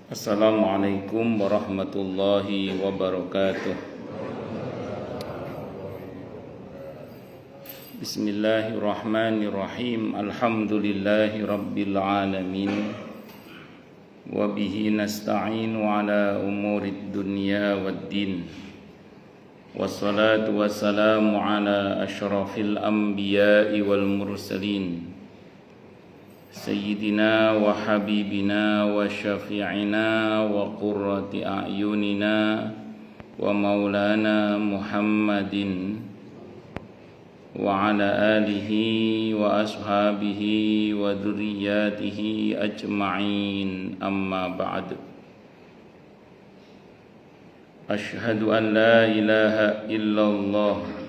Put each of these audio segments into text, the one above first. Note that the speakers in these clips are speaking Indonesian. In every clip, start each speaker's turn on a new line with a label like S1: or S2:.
S1: Assalamualaikum warahmatullahi wabarakatuh. Bismillahirrahmanirrahim. Alhamdulillahi rabbil alamin. Wa bihi nasta'inu ala umurid dunya waddin. Wassalatu wassalamu ala asyrafil anbiya'i wal mursalin, Sayyidina wa habibina wa syafi'ina wa qurrati a'yunina wa maulana Muhammadin wa ala alihi wa ashabihi wa dhurriyyatihi ajma'in, amma ba'd. Ashhadu an la ilaha illallah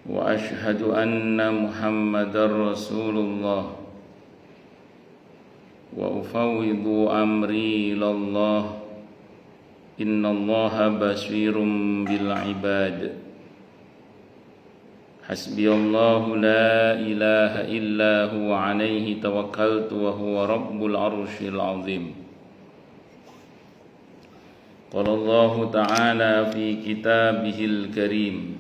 S1: wa ashhadu anna Muhammadar Rasulullah wa ufawwidu amri ilallah, innallaha basirum bil ibad. Hasbiyallahu la ilaha illa huwa alaihi tawakkaltu wa huwa rabbul arsyil azim. Qala Allahu ta'ala fi kitabihil karim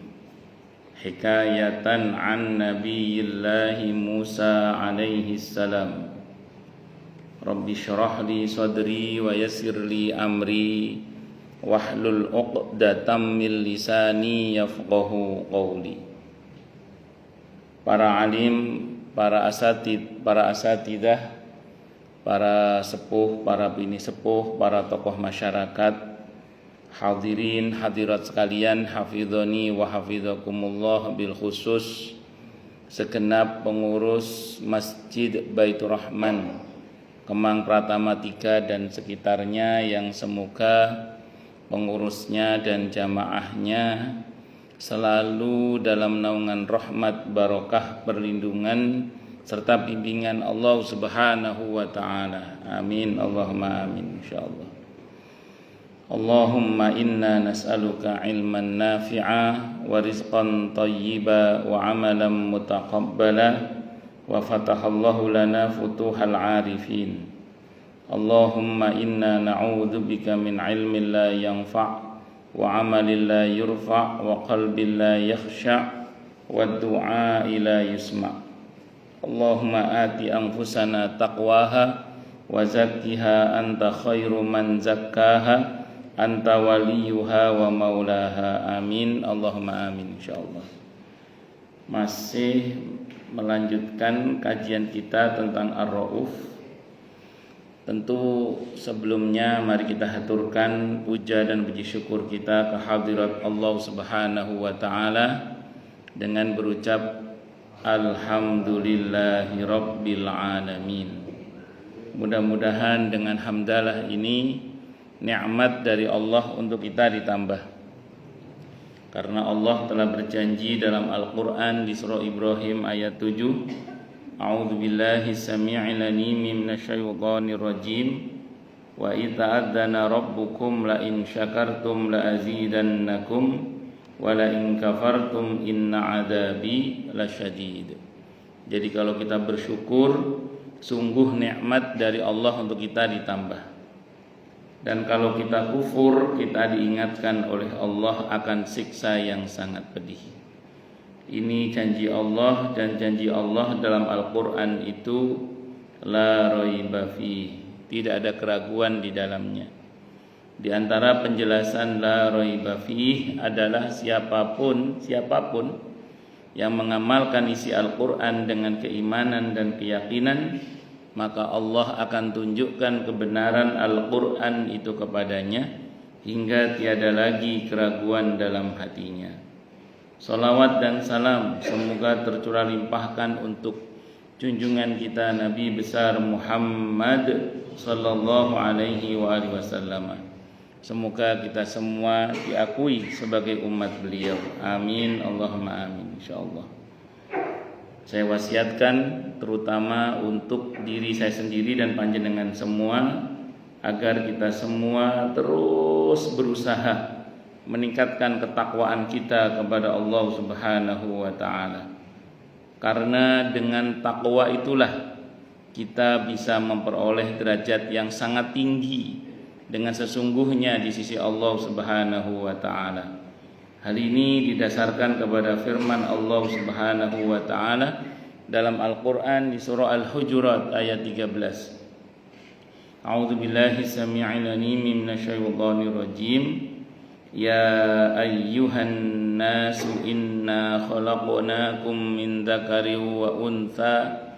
S1: hikayatan an nabiyillahi Musa alaihi salam, Rabbi syrah li sadri wa yassir li amri wahlul 'uqdatam min lisani yafqahu qawli. Para alim, para asatidah, para sepuh, para bini sepuh, para tokoh masyarakat, hadirin hadirat sekalian, hafidhani wa hafidhakumullah, bil khusus segenap pengurus Masjid Baitur Rahman Kemang Pratama 3 dan sekitarnya, yang semoga pengurusnya dan jamaahnya selalu dalam naungan rahmat, barokah, perlindungan serta bimbingan Allah Subhanahu wa ta'ala. Amin, Allahumma amin, insyaallah. Allahumma inna nas'aluka ilman nafi'a wa rizqan tayyiba wa amalan mutaqabbala wa fatahallahu lana futuhal arifin. Allahumma inna na'udzubika min ilmin la yanfa' wa amalin la yurfa' wa qalbin la yakhsha' wa du'a la yusma'. Allahumma ati anfusana taqwaha wa zakkiha anta khairu man zakkaha anta waliyuha wa maulaha. Amin, Allahumma amin, insyaallah. Masih melanjutkan kajian kita tentang Ar-Rauf. Tentu sebelumnya mari kita haturkan puja dan puji syukur kita ke hadirat Allah Subhanahu wa ta'ala dengan berucap alhamdulillahi rabbil alamin. Mudah-mudahan dengan hamdalah ini nikmat dari Allah untuk kita ditambah, karena Allah telah berjanji dalam Al-Quran di surah Ibrahim ayat 7, A'udzu billahi samii'il 'aliim minasyaitonir rajim, wa idza ta'adzana rabbukum la in syakartum la azidannakum wa la in kafartum inna 'adzabi lasyadid. Jadi kalau kita bersyukur, sungguh nikmat dari Allah untuk kita ditambah. Dan kalau kita kufur, kita diingatkan oleh Allah akan siksa yang sangat pedih. Ini janji Allah, dan janji Allah dalam Al-Quran itu la raiba fi, tidak ada keraguan di dalamnya. Di antara penjelasan la raiba fi adalah siapapun yang mengamalkan isi Al-Quran dengan keimanan dan keyakinan, maka Allah akan tunjukkan kebenaran Al-Quran itu kepadanya hingga tiada lagi keraguan dalam hatinya. Salawat dan salam semoga tercurah limpahkan untuk junjungan kita Nabi besar Muhammad sallallahu alaihi wa alihi wasallam. Semoga kita semua diakui sebagai umat beliau. Amin, Allahumma amin, insyaallah. Saya wasiatkan terutama untuk diri saya sendiri dan panjenengan semua, agar kita semua terus berusaha meningkatkan ketakwaan kita kepada Allah Subhanahu wa ta'ala. Karena dengan takwa itulah kita bisa memperoleh derajat yang sangat tinggi dengan sesungguhnya di sisi Allah Subhanahu wa taala. Hal ini didasarkan kepada firman Allah Subhanahu wa taala dalam Al-Qur'an di surah Al-Hujurat ayat 13. A'udzu billahi samii'il 'aliim minasyaitonir rajim. Ya ayyuhan nasu inna khalaqnakum min dzakarin wa untha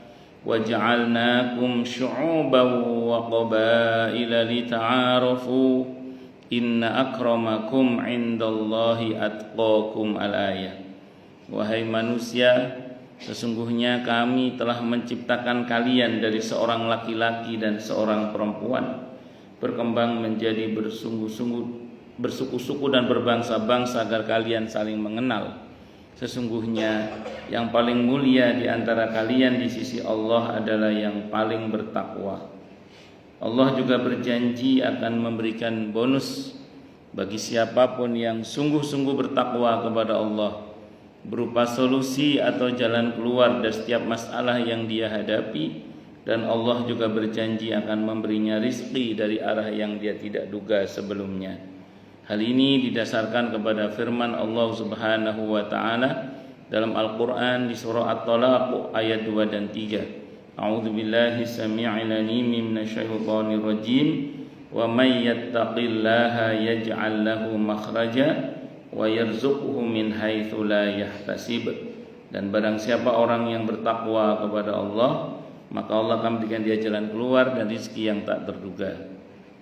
S1: waj'alnakum syu'uban wa qabaila lita'arafu inna akramakum 'indallahi atqakum al-ayah. Wahai manusia, sesungguhnya kami telah menciptakan kalian dari seorang laki-laki dan seorang perempuan, berkembang menjadi bersuku-suku dan berbangsa-bangsa agar kalian saling mengenal. Sesungguhnya yang paling mulia di antara kalian di sisi Allah adalah yang paling bertakwa. Allah juga berjanji akan memberikan bonus bagi siapapun yang sungguh-sungguh bertakwa kepada Allah, berupa solusi atau jalan keluar dari setiap masalah yang dia hadapi, dan Allah juga berjanji akan memberinya rizki dari arah yang dia tidak duga sebelumnya. Hal ini didasarkan kepada firman Allah Subhanahu wa taala dalam Al-Qur'an di surah At-Talaq ayat 2 dan 3. A'udzu billahi samii'il 'aliim minasyaitonir rajim. Wa may yattaqillaha yaj'al lahu makhraja wa yarzuqhu min haitsu la yahtasib. Dan barang siapa orang yang bertakwa kepada Allah, maka Allah akan berikan dia jalan keluar dan rezeki yang tak terduga.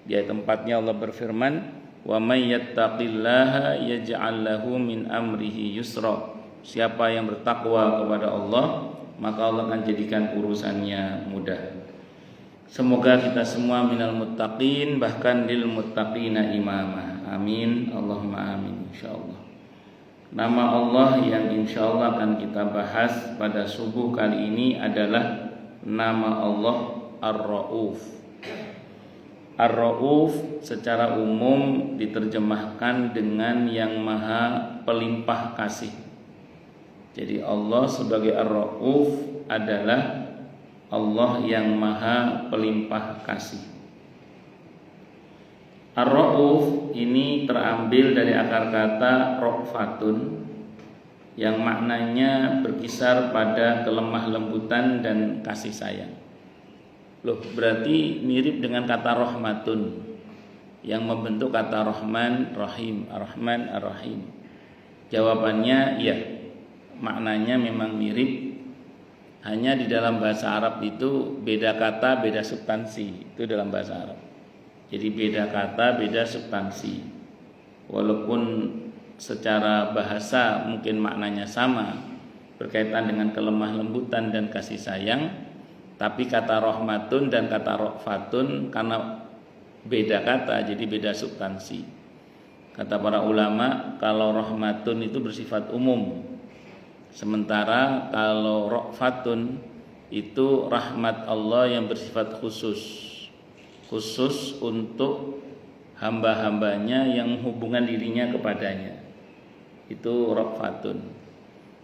S1: Di ayat tempatnya Allah berfirman, wa may yattaqillaha yaj'al lahu min amrihi yusra. Siapa yang bertakwa kepada Allah, maka Allah akan jadikan urusannya mudah. Semoga kita semua minal muttaqin, bahkan lil muttaqina imama. Amin, Allahumma amin, insyaallah. Nama Allah yang insyaallah akan kita bahas pada subuh kali ini adalah nama Allah Ar-Rauf. Ar-Rauf secara umum diterjemahkan dengan yang maha pelimpah kasih. Jadi Allah sebagai Ar-Rauf adalah Allah yang maha pelimpah kasih. Ar-Rauf ini terambil dari akar kata ra'fatun yang maknanya berkisar pada kelemah lembutan dan kasih sayang. Loh, berarti mirip dengan kata rahmatun yang membentuk kata Rahman, Rahim, Ar-Rahman, Ar-Rahim. Jawabannya iya, maknanya memang mirip. Hanya di dalam bahasa Arab itu beda kata, beda substansi. Itu dalam bahasa Arab. Jadi beda kata, beda substansi. Walaupun secara bahasa mungkin maknanya sama, berkaitan dengan kelemah lembutan dan kasih sayang, tapi kata rahmatun dan kata ra'fatun karena beda kata jadi beda substansi. Kata para ulama, kalau rahmatun itu bersifat umum, sementara kalau ra'fatun itu rahmat Allah yang bersifat khusus untuk hamba-hambanya yang hubungan dirinya kepadanya. Itu ra'fatun.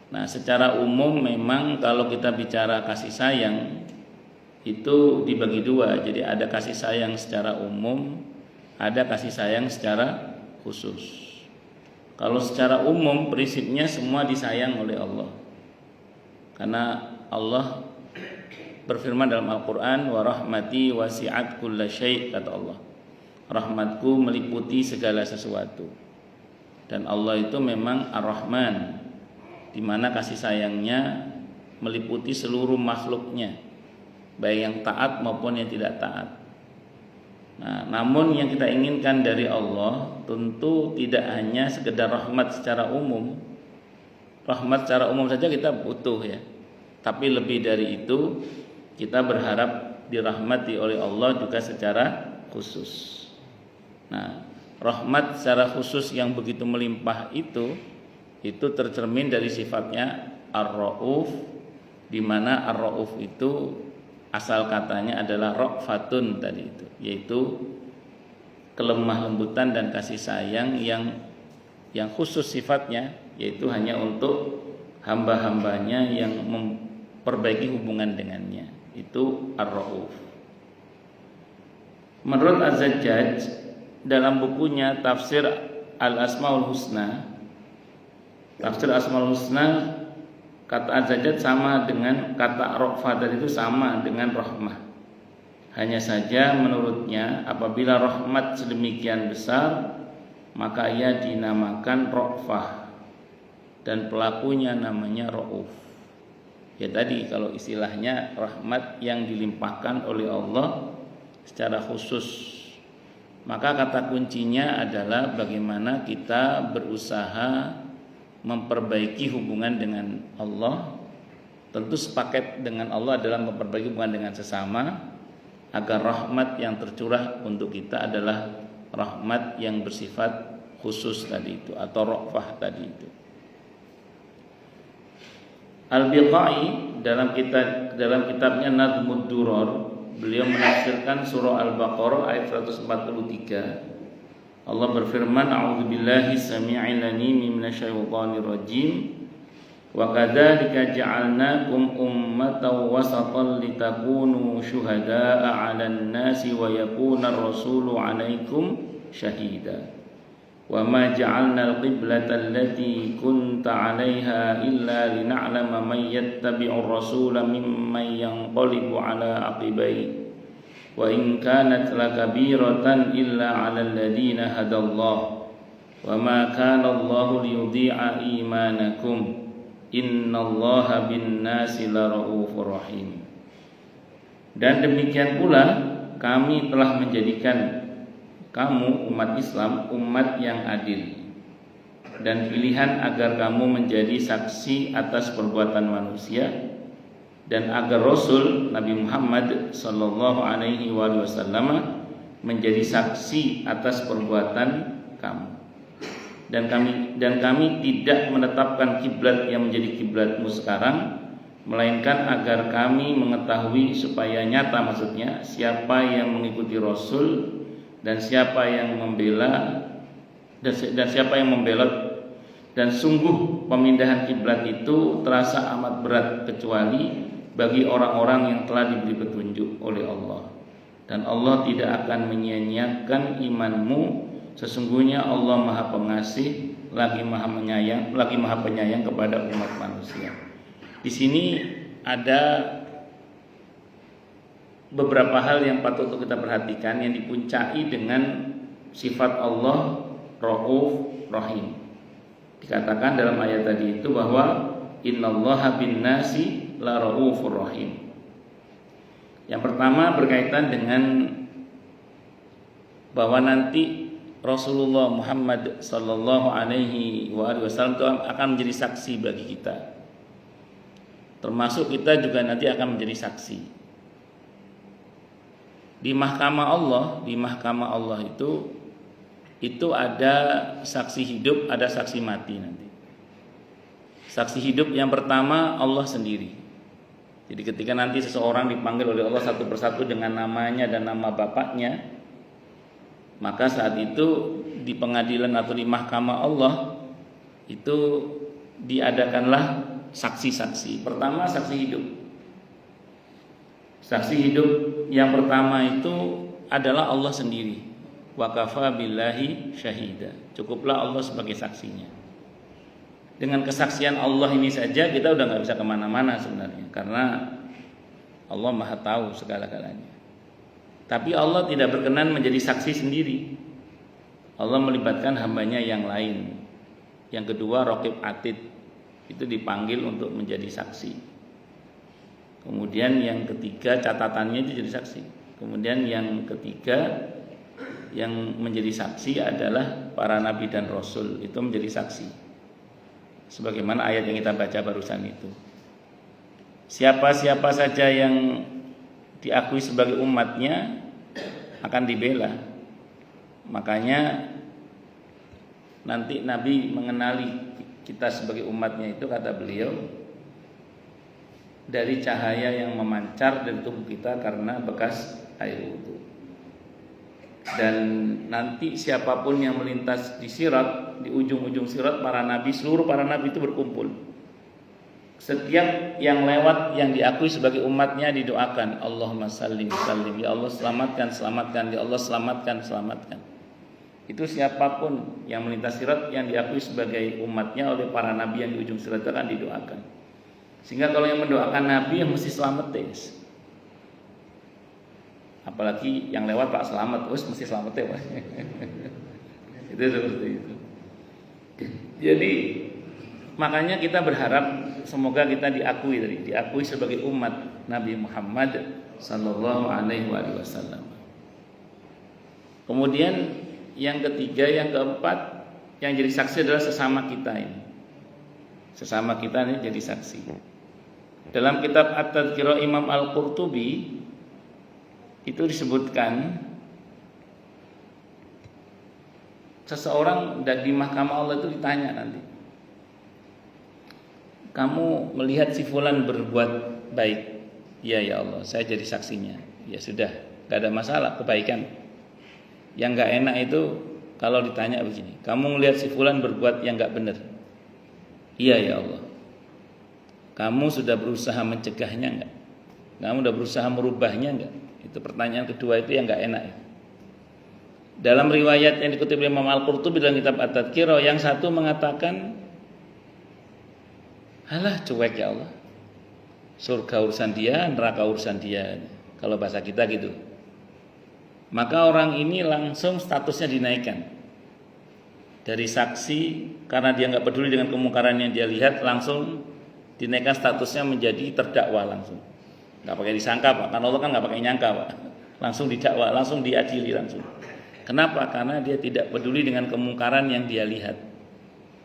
S1: Nah, secara umum memang kalau kita bicara kasih sayang itu dibagi dua. Jadi ada kasih sayang secara umum, ada kasih sayang secara khusus. Kalau secara umum prinsipnya semua disayang oleh Allah. Karena Allah berfirman dalam Al-Qur'an, wa rahmati wasi'at kulla syai', kata Allah. Rahmatku meliputi segala sesuatu. Dan Allah itu memang Ar-Rahman, di mana kasih sayangnya meliputi seluruh makhluknya, baik yang taat maupun yang tidak taat. Nah, namun yang kita inginkan dari Allah tentu tidak hanya sekedar rahmat secara umum. Rahmat secara umum saja kita butuh ya. Tapi lebih dari itu, kita berharap dirahmati oleh Allah juga secara khusus. Nah, rahmat secara khusus yang begitu melimpah itu tercermin dari sifatnya Ar-Rauf, di mana Ar-Rauf itu asal katanya adalah ra'fatun tadi itu, yaitu kelemah lembutan dan kasih sayang yang khusus sifatnya, yaitu hanya untuk hamba-hambanya yang memperbaiki hubungan dengannya. itu Ar-Rauf. Menurut Az-Zajjaj dalam bukunya Tafsir Al-Asmaul Husna, Tafsir Asmaul Husna, kata Az-Zajjaj sama dengan kata Ra'fah tadi itu sama dengan rahmah. Hanya saja menurutnya apabila rahmat sedemikian besar maka ia dinamakan Ra'fah dan pelakunya namanya Ra'uf. Ya tadi kalau istilahnya rahmat yang dilimpahkan oleh Allah secara khusus. Maka kata kuncinya adalah bagaimana kita berusaha memperbaiki hubungan dengan Allah. Tentu sepaket dengan Allah adalah memperbaiki hubungan dengan sesama, agar rahmat yang tercurah untuk kita adalah rahmat yang bersifat khusus tadi itu, atau ra'fah tadi itu. Al-Biqai dalam kitabnya Nadhmud Duror, beliau menafsirkan surah Al-Baqarah ayat 143. Allah berfirman, A'udzubillahi samii'il 'aliim minasyaitonir rajim. Wa kadzalika ja'alnakum ummatan wasatan litakunu syuhada'a 'alan nasi wa yakuna ar-rasulu 'alaikum syahida. Wa ma ja'alna al-qiblata allati kunta 'alaiha illa lina'lama man yattabi'ur rasula mimman yanqalibu 'ala aqibaihi. Wa in kanat lakabiratan illa 'alal ladzina hadallahu. Wa ma kana Allahu liyudhi'a imanakum. Innallaha bin-nasi laraufur rahim. Dan demikian pula kami telah menjadikan kamu umat Islam umat yang adil dan pilihan agar kamu menjadi saksi atas perbuatan manusia dan agar Rasul Nabi Muhammad sallallahu alaihi wasallam menjadi saksi atas perbuatan kamu. Dan kami tidak menetapkan kiblat yang menjadi kiblatmu sekarang, melainkan agar kami mengetahui supaya nyata maksudnya siapa yang mengikuti Rasul dan siapa yang membela dan siapa yang membelot. Dan sungguh pemindahan kiblat itu terasa amat berat kecuali bagi orang-orang yang telah diberi petunjuk oleh Allah. Dan Allah tidak akan menyia-nyiakan imanmu. Sesungguhnya Allah Maha Pengasih, lagi Maha Penyayang kepada umat manusia. Di sini ada beberapa hal yang patut untuk kita perhatikan yang dipuncai dengan sifat Allah Rauf Rahim. Dikatakan dalam ayat tadi itu bahwa innallaha bin-nasi la raufur rahim. Yang pertama berkaitan dengan bahwa nanti Rasulullah Muhammad sallallahu alaihi wasallam itu akan menjadi saksi bagi kita. Termasuk kita juga nanti akan menjadi saksi. Di mahkamah Allah itu ada saksi hidup, ada saksi mati nanti. Saksi hidup yang pertama Allah sendiri. Jadi ketika nanti seseorang dipanggil oleh Allah satu persatu dengan namanya dan nama bapaknya, maka saat itu di pengadilan atau di mahkamah Allah itu diadakanlah saksi-saksi. Pertama saksi hidup. Saksi hidup yang pertama itu adalah Allah sendiri. Wa kafa billahi syahida. Cukuplah Allah sebagai saksinya. Dengan kesaksian Allah ini saja kita udah gak bisa kemana-mana sebenarnya, karena Allah Maha tahu segala-galanya. Tapi Allah tidak berkenan menjadi saksi sendiri. Allah melibatkan hambanya yang lain. Yang kedua Raqib Atid itu dipanggil untuk menjadi saksi. Kemudian yang ketiga catatannya itu jadi saksi. Kemudian yang ketiga yang menjadi saksi adalah para nabi dan rasul, itu menjadi saksi. Sebagaimana ayat yang kita baca barusan itu. Siapa-siapa saja yang diakui sebagai umatnya akan dibela. Makanya nanti Nabi mengenali kita sebagai umatnya itu, kata beliau, dari cahaya yang memancar dari tubuh kita karena bekas air wudu. Dan nanti siapapun yang melintas di sirat, di ujung-ujung sirat para nabi, seluruh para nabi itu berkumpul. Setiap yang lewat yang diakui sebagai umatnya didoakan, Allahumma sallim sallim, ya Allah selamatkan selamatkan, ya Allah selamatkan selamatkan. Itu siapapun yang melintas sirat yang diakui sebagai umatnya oleh para nabi yang di ujung sirat itu akan didoakan. Sehingga kalau yang mendoakan nabi yang mesti selamat tes. Apalagi yang lewat Pak selamat, terus mesti selamat ya Pak. Itu seperti itu. Jadi makanya kita berharap semoga kita diakui sebagai umat Nabi Muhammad sallallahu alaihi wasallam. Kemudian yang ketiga, yang keempat, yang jadi saksi adalah sesama kita ini. Sesama kita ini jadi saksi. Dalam kitab At-Tadhkirah Imam Al-Qurtubi itu disebutkan seseorang di mahkamah Allah itu ditanya nanti, kamu melihat si fulan berbuat baik? Iya ya Allah, saya jadi saksinya. Ya sudah, gak ada masalah, kebaikan. Yang gak enak itu kalau ditanya begini, kamu melihat si fulan berbuat yang gak benar? Iya ya Allah. Kamu sudah berusaha mencegahnya enggak? Kamu sudah berusaha merubahnya enggak? Itu pertanyaan kedua itu yang gak enak. Dalam riwayat yang dikutip oleh Imam Al-Qurtubi dalam kitab At-Tadhkirah, yang satu mengatakan, halah cuek ya Allah, surga urusan dia, neraka urusan dia. Kalau bahasa kita gitu. Maka orang ini langsung statusnya dinaikkan dari saksi, karena dia nggak peduli dengan kemungkaran yang dia lihat, langsung dinaikkan statusnya menjadi terdakwa langsung. Nggak pakai disangka Pak, karena Allah kan nggak pakai nyangka Pak. Langsung didakwa, langsung diadili langsung. Kenapa? Karena dia tidak peduli dengan kemungkaran yang dia lihat.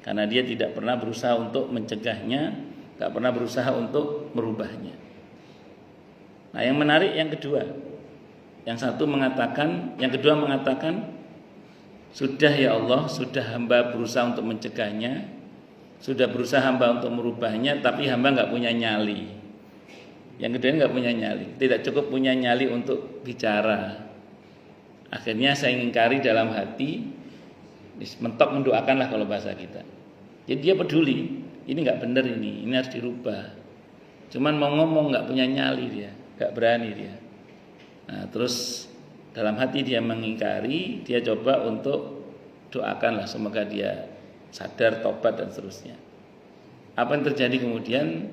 S1: Karena dia tidak pernah berusaha untuk mencegahnya, nggak pernah berusaha untuk merubahnya. Nah, yang menarik yang kedua. Yang satu mengatakan, yang kedua mengatakan, sudah ya Allah, sudah hamba berusaha untuk mencegahnya, sudah berusaha hamba untuk merubahnya, tapi hamba nggak punya nyali. Yang kedua nggak punya nyali, tidak cukup punya nyali untuk bicara. Akhirnya saya ingkari dalam hati, mentok mendoakanlah kalau bahasa kita. Jadi dia peduli, ini nggak benar ini harus dirubah. Cuman mau ngomong nggak punya nyali dia, nggak berani dia. Nah, terus dalam hati dia mengingkari, dia coba untuk doakanlah semoga dia sadar, tobat dan seterusnya. Apa yang terjadi kemudian?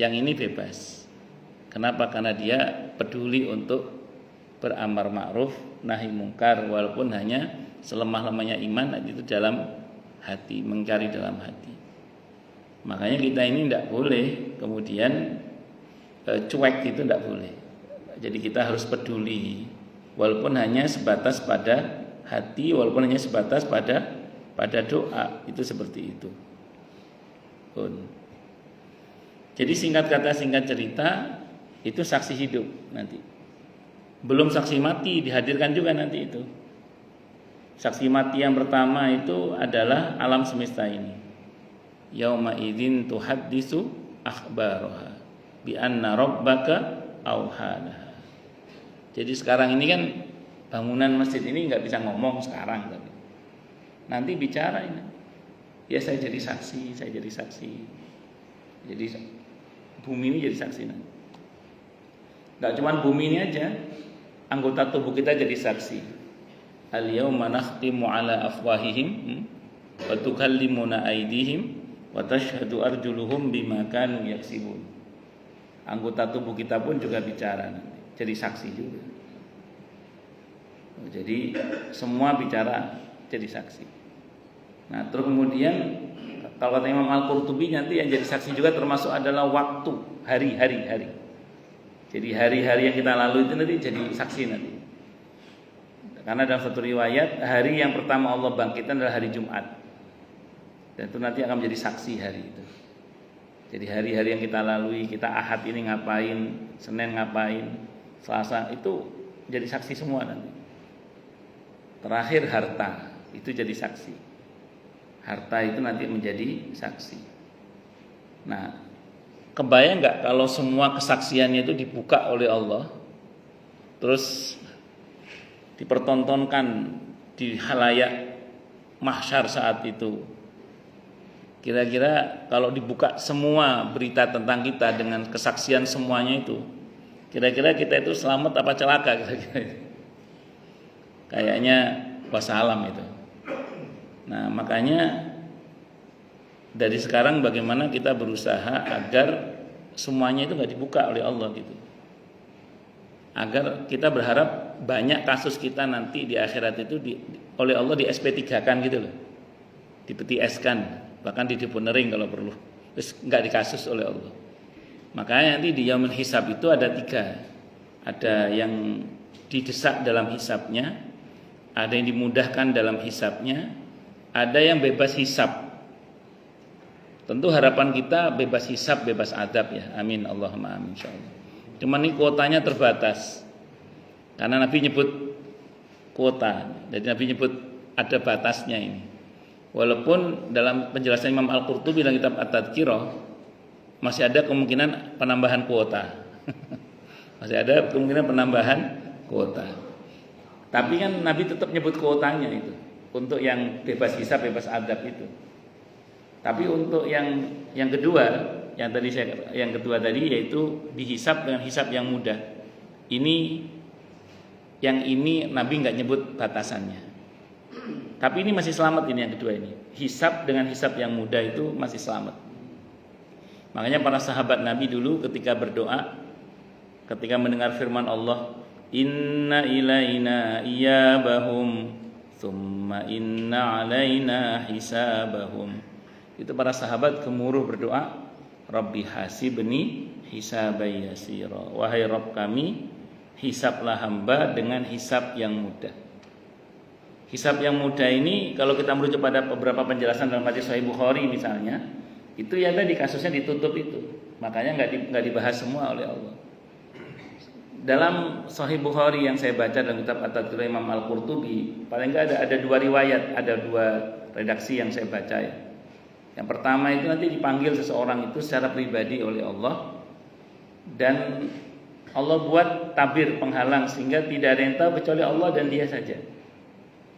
S1: Yang ini bebas. Kenapa? Karena dia peduli untuk beramar ma'ruf nahi mungkar, walaupun hanya selemah-lemahnya iman itu dalam hati, mengingkari dalam hati. Makanya kita ini tidak boleh kemudian cuek, itu tidak boleh. Jadi kita harus peduli, walaupun hanya sebatas pada hati, walaupun hanya sebatas pada doa, itu seperti itu. Jadi singkat kata, singkat cerita, itu saksi hidup nanti. Belum saksi mati, dihadirkan juga nanti itu. Saksi mati yang pertama itu adalah alam semesta ini. Yauma idzin tuhaddisu akhbaraha bi anna rabbaka auhanaha. Jadi sekarang ini kan bangunan masjid ini nggak bisa ngomong sekarang, tapi nanti bicara ini. Ya saya jadi saksi, saya jadi saksi. Jadi bumi ini jadi saksi nanti. Nggak cuma bumi ini aja, anggota tubuh kita jadi saksi. Al-yauma nakhtimu ala afwahihim wa tukallimuna aydihim wa tashhadu arjuluhum bima kanu yaksibun. Anggota tubuh kita pun juga bicara nanti, jadi saksi juga. Jadi semua bicara jadi saksi. Nah, terus kemudian kalau kata Imam Al-Qurtubi nanti yang jadi saksi juga termasuk adalah waktu, hari-hari. Jadi hari-hari yang kita lalui itu nanti jadi saksi nanti. Karena dalam satu riwayat hari yang pertama Allah bangkitkan adalah hari Jumat. Dan itu nanti akan menjadi saksi hari itu. Jadi hari-hari yang kita lalui, kita Ahad ini ngapain, Senin ngapain, Selasa itu jadi saksi semua nanti. Terakhir harta itu jadi saksi. Harta itu nanti menjadi saksi. Nah, kebayang nggak kalau semua kesaksiannya itu dibuka oleh Allah, terus dipertontonkan di halayak mahsyar saat itu, Kira-kira kalau dibuka semua berita tentang kita dengan kesaksian semuanya itu, kira-kira kita itu selamat apa celaka kira-kira? Kayaknya wassalam itu. Nah, makanya dari sekarang bagaimana kita berusaha agar semuanya itu nggak dibuka oleh Allah gitu. Agar kita berharap banyak kasus kita nanti di akhirat itu oleh Allah di SP3-kan gitu loh. Dipeti S-kan, bahkan dideponering kalau perlu. Terus nggak dikasus oleh Allah. Makanya nanti di yaumul hisab itu ada 3. Ada yang didesak dalam hisabnya, ada yang dimudahkan dalam hisabnya, ada yang bebas hisab. Tentu harapan kita bebas hisab, bebas adab ya. Amin Allahumma amin insyaallah. Cuman ini kuotanya terbatas. Karena Nabi nyebut kuota. Jadi Nabi nyebut ada batasnya ini. Walaupun dalam penjelasan Imam Al-Qurtubi dalam kitab At-Tadhkirah masih ada kemungkinan penambahan kuota. Masih ada kemungkinan penambahan kuota. Tapi kan Nabi tetap nyebut kuotanya itu. Untuk yang bebas hisab, bebas adab itu. Tapi untuk yang kedua, yang kedua tadi yaitu dihisab dengan hisab yang mudah. Yang ini Nabi nggak nyebut batasannya. Tapi ini masih selamat ini yang kedua ini. Hisab dengan hisab yang mudah itu masih selamat. Makanya para sahabat Nabi dulu ketika berdoa, ketika mendengar firman Allah, Inna ilaina iyabahum, thumma inna alaina hisabahum. Itu para sahabat gemuruh berdoa, Rabbi hasibni hisabai yasira. Wahai Rabb kami, hisablah hamba dengan hisab yang mudah. Hisab yang mudah ini kalau kita merujuk pada beberapa penjelasan dalam hadis Sahih Bukhari misalnya, itu ya tadi kasusnya ditutup itu. Makanya nggak dibahas semua oleh Allah. Dalam Sahih Bukhari yang saya baca dalam kitab At-Tadhkirah Imam Al-Qurtubi, paling nggak ada 2 riwayat, ada 2 redaksi yang saya baca ya. Yang pertama itu nanti dipanggil seseorang itu secara pribadi oleh Allah, dan Allah buat tabir penghalang sehingga tidak ada yang tahu kecuali Allah dan dia saja.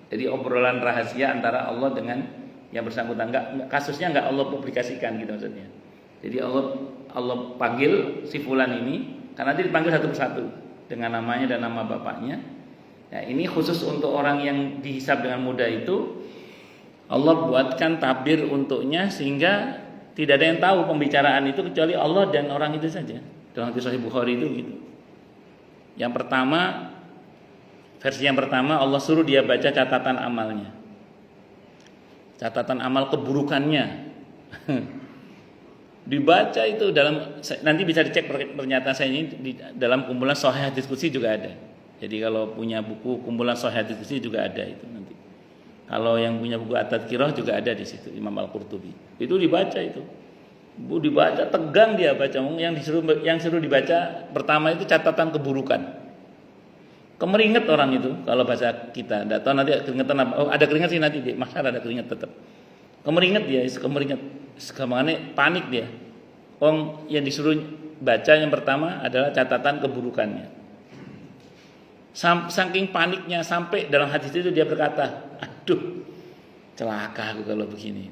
S1: Jadi obrolan rahasia antara Allah dengan yang bersangkutan. Kasusnya nggak Allah publikasikan gitu maksudnya. Jadi Allah panggil si fulan ini, karena nanti dipanggil satu persatu dengan namanya dan nama bapaknya. Nah, ini khusus untuk orang yang dihisab dengan mudah itu. Allah buatkan tabir untuknya sehingga tidak ada yang tahu pembicaraan itu kecuali Allah dan orang itu saja. Dalam hadis Sahih Bukhari itu gitu. Yang pertama, versi yang pertama Allah suruh dia baca catatan amalnya. Catatan amal keburukannya. Dibaca itu dalam, nanti bisa dicek pernyataan saya ini di dalam kumpulan Shahih Hadits Qudsi juga ada. Jadi kalau punya buku kumpulan Shahih Hadits Qudsi juga ada itu nanti. Kalau yang punya buku At-Tadhkirah juga ada di situ Imam Al-Qurtubi. Itu dibaca itu. Dibaca tegang dia baca. Yang suruh dibaca pertama itu catatan keburukan. Kemeringet orang itu kalau bahasa kita. Enggak tahu nanti keringetan apa. Oh, ada keringet sih nanti di masyarakat ada keringet tetap. Kemeringet dia, kemeringet. Segamane panik dia. Yang disuruh baca yang pertama adalah catatan keburukannya. Saking paniknya sampai dalam hadis itu dia berkata, aduh, celaka aku kalau begini.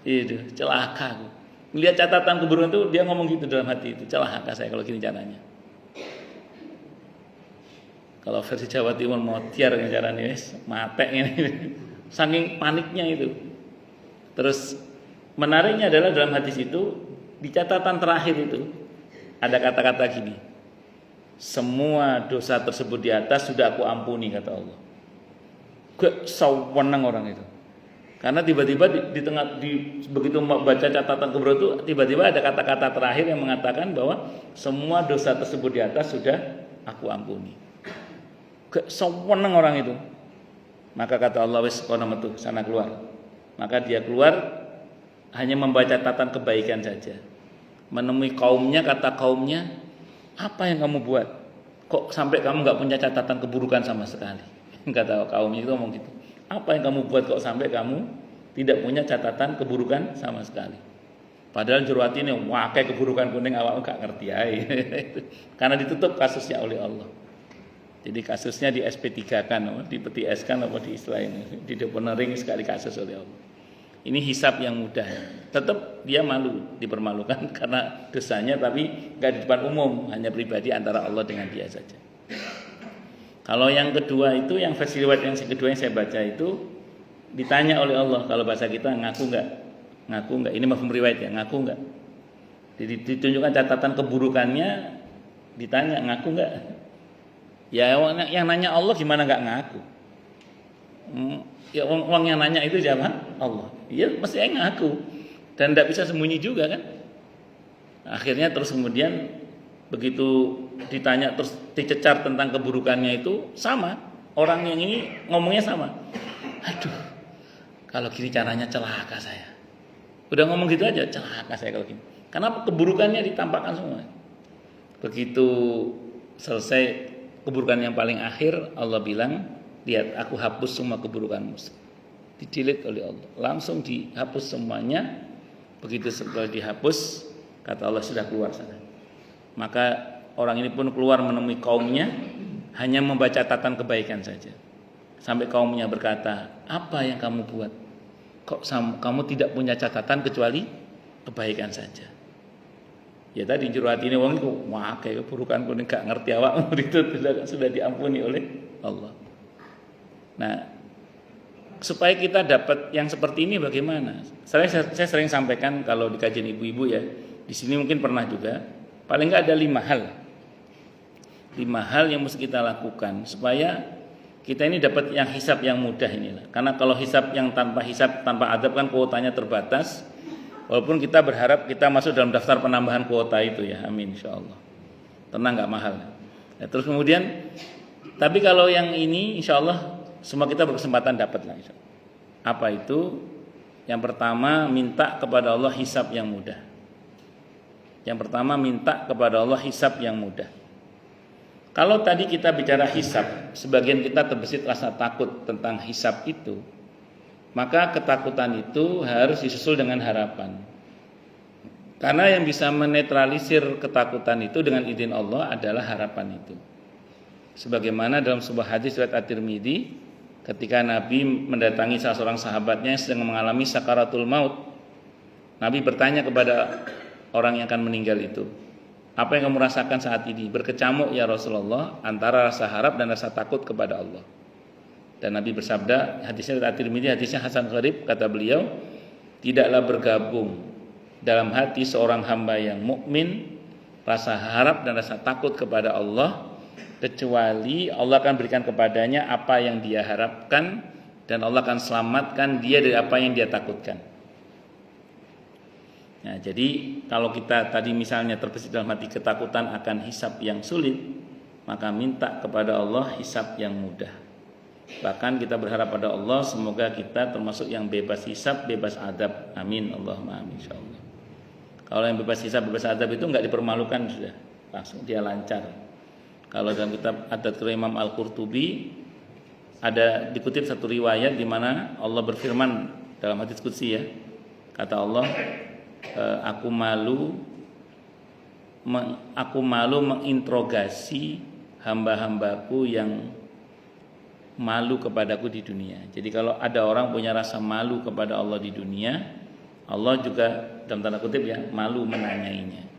S1: Itu celaka aku. Melihat catatan keburukan itu dia ngomong gitu dalam hati itu, celaka saya kalau gini caranya. Kalau versi Jawa Timur mau tiar caranya matek ini. Saking paniknya itu. Terus menariknya adalah dalam hadis itu di catatan terakhir itu ada kata-kata gini. Semua dosa tersebut di atas sudah aku ampuni kata Allah. Gak saweneng orang itu. Karena tiba-tiba begitu baca catatan kubro itu tiba-tiba ada kata-kata terakhir yang mengatakan bahwa semua dosa tersebut di atas sudah aku ampuni. Gak saweneng orang itu. Maka kata Allah wis kono metu sana keluar. Maka dia keluar hanya membaca catatan kebaikan saja. Menemui kaumnya, kata kaumnya, apa yang kamu buat? Kok sampai kamu gak punya catatan keburukan sama sekali? Kata kaumnya itu ngomong gitu. Apa yang kamu buat kok sampai kamu tidak punya catatan keburukan sama sekali? Padahal juru hati ini wakai keburukan kuning awak gak ngerti aja. Karena ditutup kasusnya oleh Allah. Jadi kasusnya di SP3 kan, di peti S kan apa di istilah ini, di deponering sekali kasus oleh Allah. Ini hisab yang mudah. Tetap dia malu, dipermalukan karena dosanya, tapi nggak di depan umum, hanya pribadi antara Allah dengan dia saja. Kalau yang kedua itu, yang versi riwayat yang kedua yang saya baca itu, ditanya oleh Allah, kalau bahasa kita ngaku nggak, ini mafhum riwayat ya, ngaku nggak. Ditunjukkan catatan keburukannya, ditanya ngaku nggak. Ya yang nanya Allah gimana nggak ngaku? Ya orang yang nanya itu siapa? Allah. Iya pasti ngaku dan tidak bisa sembunyi juga kan. Akhirnya terus kemudian begitu ditanya terus dicecar tentang keburukannya itu sama, orang yang ini ngomongnya sama. Aduh, kalau gini caranya celaka saya. Udah ngomong gitu aja, celaka saya kalau gini. Karena keburukannya ditampakkan semua. Begitu selesai keburukan yang paling akhir, Allah bilang, lihat aku hapus semua keburukanmu. Di-delete oleh Allah. Langsung dihapus semuanya. Begitu setelah dihapus, kata Allah sudah keluar sana. Maka orang ini pun keluar menemui kaumnya, hanya membaca catatan kebaikan saja. Sampai kaumnya berkata, apa yang kamu buat? Kok kamu tidak punya catatan kecuali kebaikan saja? Ya tadi juru hati ini wong itu, wah kayak keburukan pun gak ngerti awak itu sudah diampuni oleh Allah. Nah, supaya kita dapat yang seperti ini bagaimana? Saya sering sampaikan kalau di kajian ibu-ibu ya, di sini mungkin pernah juga. Paling nggak ada 5 hal. 5 hal yang mesti kita lakukan supaya kita ini dapat yang hisab yang mudah inilah. Karena kalau hisab yang tanpa hisab, tanpa adab kan kuotanya terbatas. Walaupun kita berharap kita masuk dalam daftar penambahan kuota itu ya, amin insyaallah. Tenang nggak mahal. Ya, terus kemudian, tapi kalau yang ini insyaallah semua kita berkesempatan dapat lah. Apa itu? Yang pertama minta kepada Allah hisab yang mudah. Yang pertama minta kepada Allah hisab yang mudah. Kalau tadi kita bicara hisab, sebagian kita terbesit rasa takut tentang hisab itu. Maka ketakutan itu harus disusul dengan harapan. Karena yang bisa menetralisir ketakutan itu dengan izin Allah adalah harapan itu. Sebagaimana dalam sebuah hadis riwayat At-Tirmidzi, ketika Nabi mendatangi salah seorang sahabatnya yang sedang mengalami sakaratul maut, Nabi bertanya kepada orang yang akan meninggal itu, apa yang kamu rasakan saat ini? Berkecamuk ya Rasulullah antara rasa harap dan rasa takut kepada Allah. Dan Nabi bersabda, hadisnya At-Tirmidzi, hadisnya Hasan Gharib, kata beliau, tidaklah bergabung dalam hati seorang hamba yang mukmin rasa harap dan rasa takut kepada Allah, kecuali Allah akan berikan kepadanya apa yang dia harapkan dan Allah akan selamatkan dia dari apa yang dia takutkan. Nah, jadi kalau kita tadi misalnya terbesit dalam hati ketakutan akan hisab yang sulit, maka minta kepada Allah hisab yang mudah. Bahkan kita berharap pada Allah semoga kita termasuk yang bebas hisab, bebas adab. Amin, Allahumma amin insyaallah. Kalau yang bebas hisab, bebas adab itu enggak dipermalukan sudah, langsung dia lancar. Kalau dalam kitab Ad-Dzakir Imam Al-Qurtubi ada dikutip satu riwayat di mana Allah berfirman dalam hadis qudsi ya. Kata Allah, aku malu menginterogasi hamba-hambaku yang malu kepadaku di dunia. Jadi kalau ada orang punya rasa malu kepada Allah di dunia, Allah juga dalam tanda kutip ya malu menanyainya.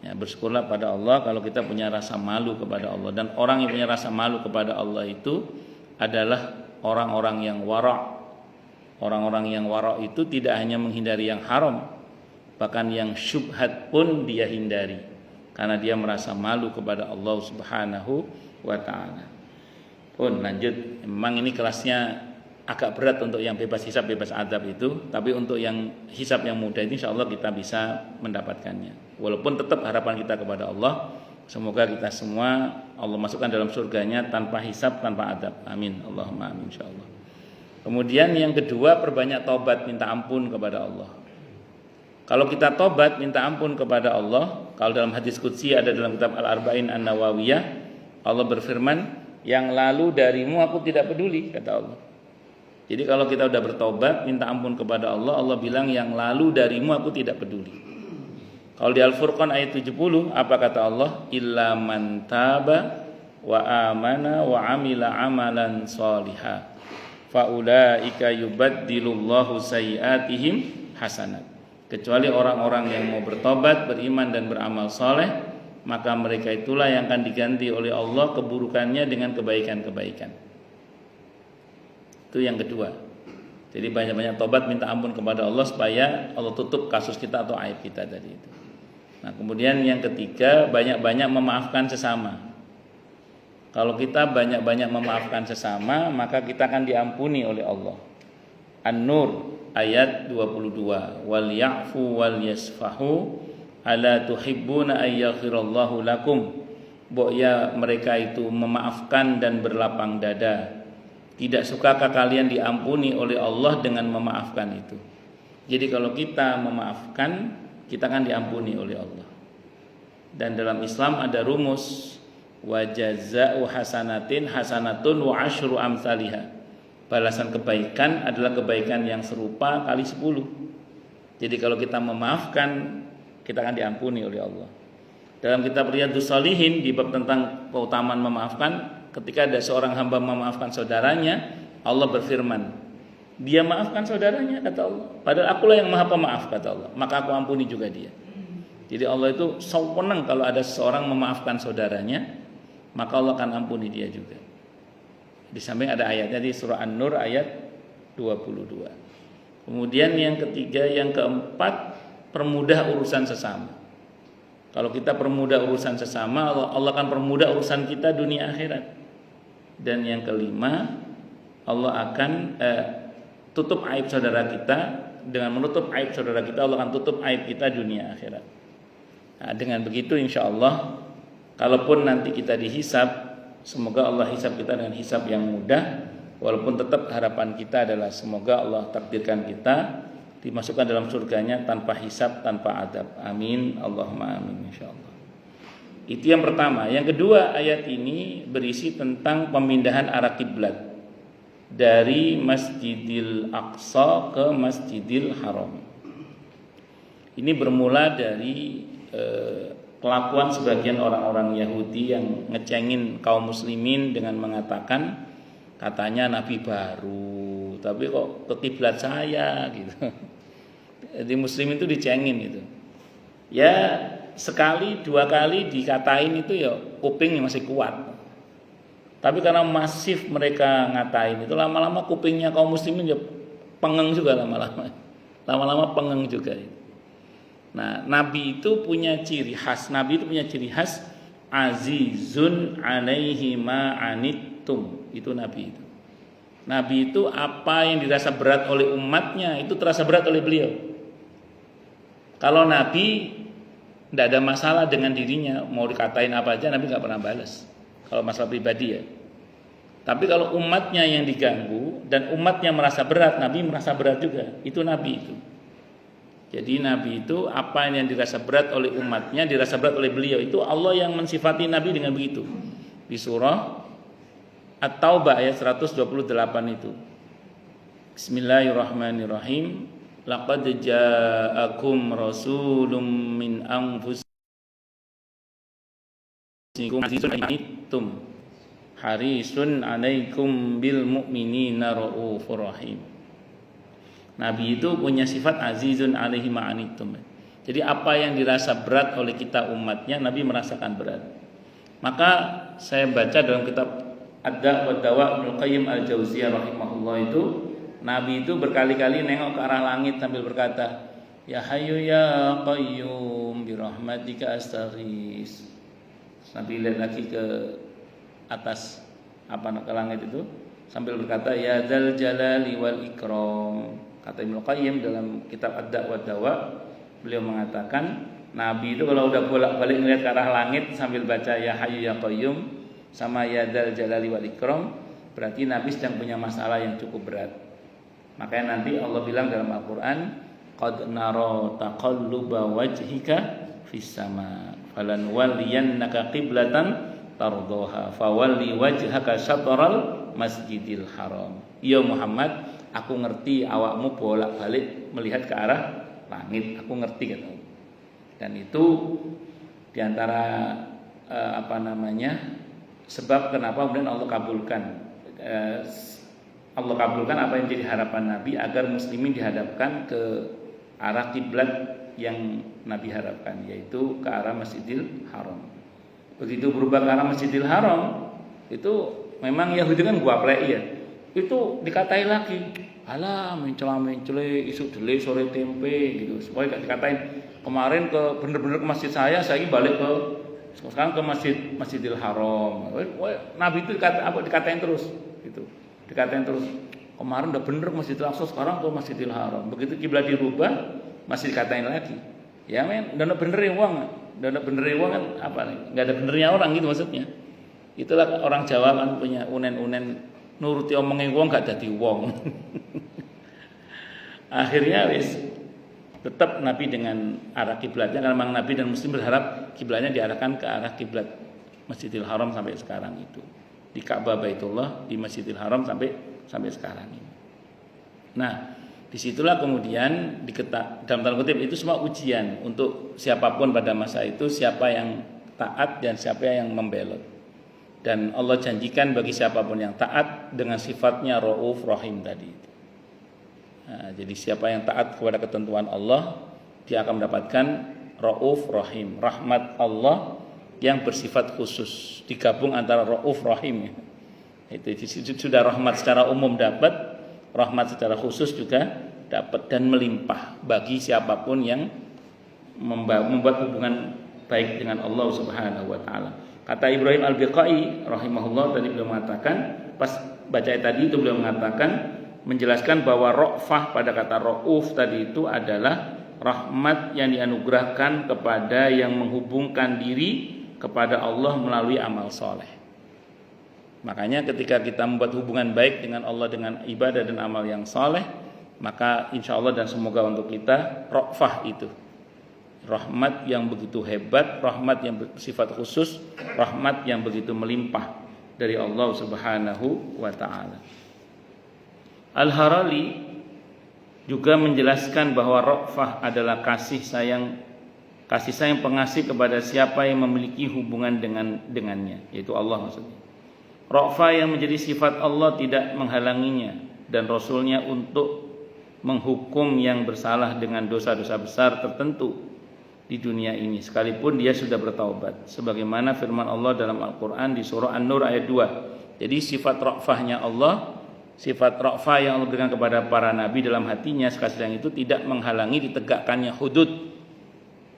S1: Ya, bersyukurlah pada Allah kalau kita punya rasa malu kepada Allah. Dan orang yang punya rasa malu kepada Allah itu adalah orang-orang yang wara'. Orang-orang yang wara' itu tidak hanya menghindari yang haram, bahkan yang syubhat pun dia hindari karena dia merasa malu kepada Allah Subhanahu wa ta'ala. Pun lanjut, memang ini kelasnya agak berat untuk yang bebas hisab, bebas adab itu, tapi untuk yang hisab yang mudah ini insyaallah kita bisa mendapatkannya. Walaupun tetap harapan kita kepada Allah, semoga kita semua Allah masukkan dalam surganya tanpa hisab, tanpa adab. Amin, Allahumma amin insyaallah. Kemudian yang kedua, perbanyak taubat, minta ampun kepada Allah. Kalau kita tobat minta ampun kepada Allah, kalau dalam hadis qudsi ada dalam kitab Al-Arba'in An-Nawawiyah, Allah berfirman, yang lalu darimu aku tidak peduli, kata Allah. Jadi kalau kita sudah bertobat minta ampun kepada Allah, Allah bilang yang lalu darimu aku tidak peduli. Kalau di Al-Furqan ayat 70 apa kata Allah? Illa man taba wa amana wa amila amalan shaliha faulaika yubaddilullahu sayyi'atihim hasanat. Kecuali orang-orang yang mau bertobat, beriman dan beramal soleh, maka mereka itulah yang akan diganti oleh Allah keburukannya dengan kebaikan-kebaikan. Itu yang kedua. Jadi banyak-banyak tobat, minta ampun kepada Allah supaya Allah tutup kasus kita atau aib kita tadi itu. Nah, kemudian yang ketiga, banyak-banyak memaafkan sesama. Kalau kita banyak-banyak memaafkan sesama, maka kita akan diampuni oleh Allah. An-Nur ayat 22. Wal ya'fu wal yasfahu ala tuhibbuna ayyaghfirallahu lakum. Ya mereka itu memaafkan dan berlapang dada. Tidak sukakah kalian diampuni oleh Allah dengan memaafkan itu? Jadi kalau kita memaafkan, kita akan diampuni oleh Allah. Dan dalam Islam ada rumus wa jazaa'u hasanatin hasanatun wa asyru amsalihha. Balasan kebaikan adalah kebaikan yang serupa kali 10. Jadi kalau kita memaafkan, kita akan diampuni oleh Allah. Dalam kitab Riyadhus Shalihin di bab tentang keutamaan memaafkan, ketika ada seorang hamba memaafkan saudaranya, Allah berfirman, dia maafkan saudaranya, kata Allah, padahal akulah yang maha pemaaf, kata Allah, maka aku ampuni juga dia. Jadi Allah itu senang kalau ada seorang memaafkan saudaranya, maka Allah akan ampuni dia juga. Di samping ada ayatnya di surah An-Nur ayat 22. Kemudian yang ketiga, yang keempat, permudah urusan sesama. Kalau kita permudah urusan sesama, Allah akan permudah urusan kita dunia akhirat. Dan yang kelima, Allah akan tutup aib saudara kita. Dengan menutup aib saudara kita, Allah akan tutup aib kita dunia akhirat. Nah, dengan begitu insya Allah, kalaupun nanti kita dihisab, semoga Allah hisab kita dengan hisab yang mudah. Walaupun tetap harapan kita adalah semoga Allah takdirkan kita dimasukkan dalam surganya tanpa hisab, tanpa adab. Amin, Allahumma amin, insyaallah. Itu yang pertama. Yang kedua, ayat ini berisi tentang pemindahan arah kiblat dari Masjidil Aqsa ke Masjidil Haram. Ini bermula dari kelakuan sebagian orang-orang Yahudi yang ngecengin kaum muslimin dengan mengatakan, katanya Nabi baru, tapi kok ke kiblat saya gitu. Jadi muslim itu dicengin gitu. Ya sekali dua kali dikatain itu ya kupingnya masih kuat. Tapi karena masif mereka ngatain itu, lama-lama kupingnya kaum muslimin ya pengeng juga lama-lama. Lama-lama pengeng juga. Nah, Nabi itu punya ciri khas. Nabi itu punya ciri khas azizun alaihi ma anittum. Itu Nabi itu. Nabi itu apa yang dirasa berat oleh umatnya itu terasa berat oleh beliau. Kalau Nabi tidak ada masalah dengan dirinya, mau dikatain apa aja Nabi nggak pernah balas. Kalau masalah pribadi ya. Tapi kalau umatnya yang diganggu dan umatnya merasa berat, Nabi merasa berat juga. Itu Nabi itu. Jadi Nabi itu apa yang dirasa berat oleh umatnya, dirasa berat oleh beliau. Itu Allah yang mensifati Nabi dengan begitu. Di surah At-Taubah ayat 128 itu. Bismillahirrahmanirrahim. Laqad ja'akum rasulun min anfusikum harisun 'alaikum bil mu'minina raufur rahim. Nabi itu punya sifat azizun 'alaihi ma'anitum. Jadi apa yang dirasa berat oleh kita umatnya, Nabi merasakan berat. Maka saya baca dalam kitab Ad-Da' wa Dawa Ibnu Qayyim Al-Jauziyah rahimahullah itu, Nabi itu berkali-kali nengok ke arah langit sambil berkata, Ya Hayyu Ya Qayyum bi rahmatika astaghis. Nabi lihat lagi ke atas ke langit itu sambil berkata, Ya Dzal Jalali wal Ikram. Kata Ibnu Qayyim dalam kitab Ad-Da' wa Dawa, beliau mengatakan Nabi itu kalau udah bolak-balik ngelihat ke arah langit sambil baca Ya Hayyu Ya Qayyum sama Ya Dzal Jalali wal Ikram, berarti Nabi sedang punya masalah yang cukup berat. Makanya nanti Allah bilang dalam Al-Quran, Qad nara taqalluba wajhika fis sama falan waliyannaka qiblatan tardoha fawalli wajhaka syatral masjidil haram. Ya Muhammad, aku ngerti awakmu bolak-balik melihat ke arah langit, aku ngerti kata Allah. Dan itu diantara sebab kenapa kemudian Allah kabulkan Allah kabulkan apa yang jadi harapan Nabi agar muslimin dihadapkan ke arah kiblat yang Nabi harapkan, yaitu ke arah Masjidil Haram. Begitu berubah ke arah Masjidil Haram, itu memang Yahudi kan guaplek ya. Itu dikatai lagi, alah mencela-mencele isu dele sore tempe gitu. Supaya gak dikatain kemarin bener-bener ke masjid saya balik ke sekarang ke Masjidil Haram. Nabi itu dikatain terus gitu. Dikatain terus. Kemarin udah bener ke Masjidil Aqsa, sekarang ke Masjidil Haram. Begitu kiblat dirubah, masih dikatain lagi. Ya men, dana benerin uang. Dana benerin uang kan apa nih? Enggak ada benernya orang gitu maksudnya. Itulah orang Jawa kan punya unen-unen nuruti omongnya wong gak jadi wong. Akhirnya wis tetap Nabi dengan arah kiblatnya, karena memang Nabi dan Muslim berharap kiblatnya diarahkan ke arah kiblat Masjidil Haram sampai sekarang itu. Di Ka'bah Baitullah, di Masjidil Haram sampai sekarang ini. Nah, disitulah kemudian dalam tanda kutip itu semua ujian untuk siapapun pada masa itu, siapa yang taat dan siapa yang membelot. Dan Allah janjikan bagi siapapun yang taat dengan sifatnya Ra'uf Rahim tadi. Nah, jadi siapa yang taat kepada ketentuan Allah, dia akan mendapatkan Ra'uf Rahim, rahmat Allah yang bersifat khusus, digabung antara Ra'uf Rahim. Itu sudah rahmat secara umum dapat, rahmat secara khusus juga dapat, dan melimpah bagi siapapun yang membuat hubungan baik dengan Allah Subhanahu wa taala. Kata Ibrahim Al-Biqai rahimahullah tadi beliau mengatakan, pas baca tadi itu beliau mengatakan, menjelaskan bahwa ra'fah pada kata ra'uf tadi itu adalah rahmat yang dianugerahkan kepada yang menghubungkan diri kepada Allah melalui amal soleh. Makanya ketika kita membuat hubungan baik dengan Allah dengan ibadah dan amal yang soleh, maka insya Allah dan semoga untuk kita ra'fah itu rahmat yang begitu hebat, rahmat yang bersifat khusus, rahmat yang begitu melimpah dari Allah Subhanahu wa taala. Al-Harali juga menjelaskan bahwa ra'fah adalah kasih sayang pengasih kepada siapa yang memiliki hubungan dengannya, yaitu Allah maksudnya. Ra'fah yang menjadi sifat Allah tidak menghalanginya dan Rasulnya untuk menghukum yang bersalah dengan dosa-dosa besar tertentu di dunia ini sekalipun dia sudah bertaubat, sebagaimana firman Allah dalam Al-Qur'an di surah An-Nur ayat 2. Jadi sifat ra'fahnya Allah, sifat ra'fah yang Allah berikan kepada para nabi dalam hatinya kasih sayang itu tidak menghalangi ditegakkannya hudud,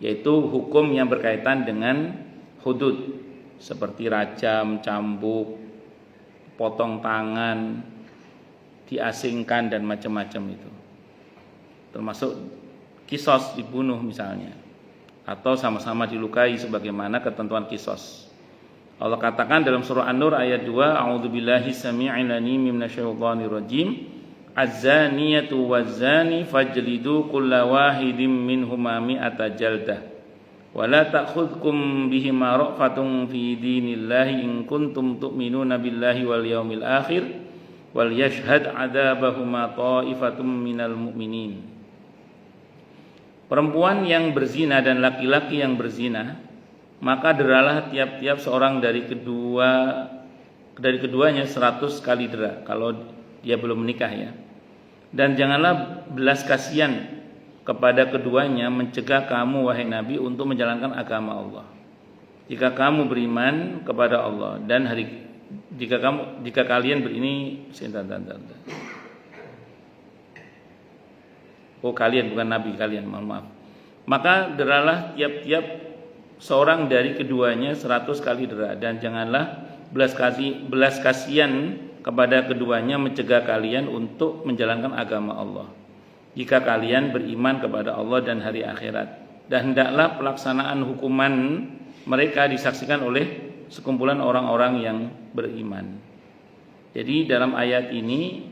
S1: yaitu hukum yang berkaitan dengan hudud seperti rajam, cambuk, potong tangan, diasingkan dan macam-macam itu. Termasuk kisos, dibunuh misalnya, atau sama-sama dilukai sebagaimana ketentuan kisos. Allah katakan dalam surah An-Nur ayat 2, a'udzubillahi samii'il 'aliim minasyaitonir rajim, az-zaniyatu waz-zani fajlidu kulla wahidin minhuma mi'ata jaldah wa la ta'khudhukum bihima ra'fatun fi dinillahi in kuntum tu'minuna billahi wal yaumil akhir wal yashhad 'adzabahuma ta'ifatun minal mu'minin. Perempuan yang berzina dan laki-laki yang berzina, maka deralah tiap-tiap seorang dari keduanya 100 kali dera kalau dia belum menikah ya. Dan janganlah belas kasihan kepada keduanya mencegah kamu wahai Nabi untuk menjalankan agama Allah. Jika kamu beriman kepada Allah dan jika kalian kalian bukan Nabi, kalian, mohon maaf. Maka deralah tiap-tiap seorang dari keduanya 100 kali dera, dan janganlah belas kasihan kepada keduanya mencegah kalian untuk menjalankan agama Allah. Jika kalian beriman kepada Allah dan hari akhirat, dan hendaklah pelaksanaan hukuman mereka disaksikan oleh sekumpulan orang-orang yang beriman. Jadi dalam ayat ini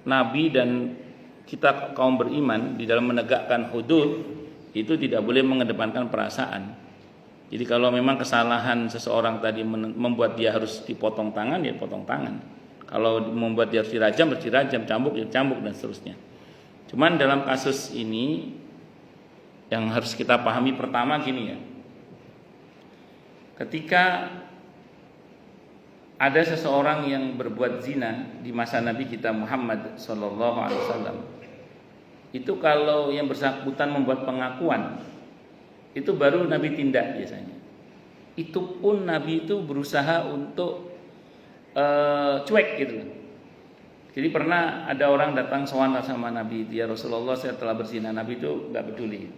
S1: Nabi dan kita kaum beriman di dalam menegakkan hudud itu tidak boleh mengedepankan perasaan. Jadi kalau memang kesalahan seseorang tadi membuat dia harus dipotong tangan, ya potong tangan. Kalau membuat dia harus dirajam, cambuk, ya cambuk, dan seterusnya. Cuman dalam kasus ini yang harus kita pahami pertama gini ya. Ketika ada seseorang yang berbuat zina di masa Nabi kita Muhammad sallallahu alaihi wasallam. Itu kalau yang bersangkutan membuat pengakuan, itu baru Nabi tindak biasanya. Itu pun Nabi itu berusaha untuk cuek gitu. Jadi pernah ada orang datang sowan sama Nabi, ya Rasulullah saya telah berzina. Nabi itu nggak peduli,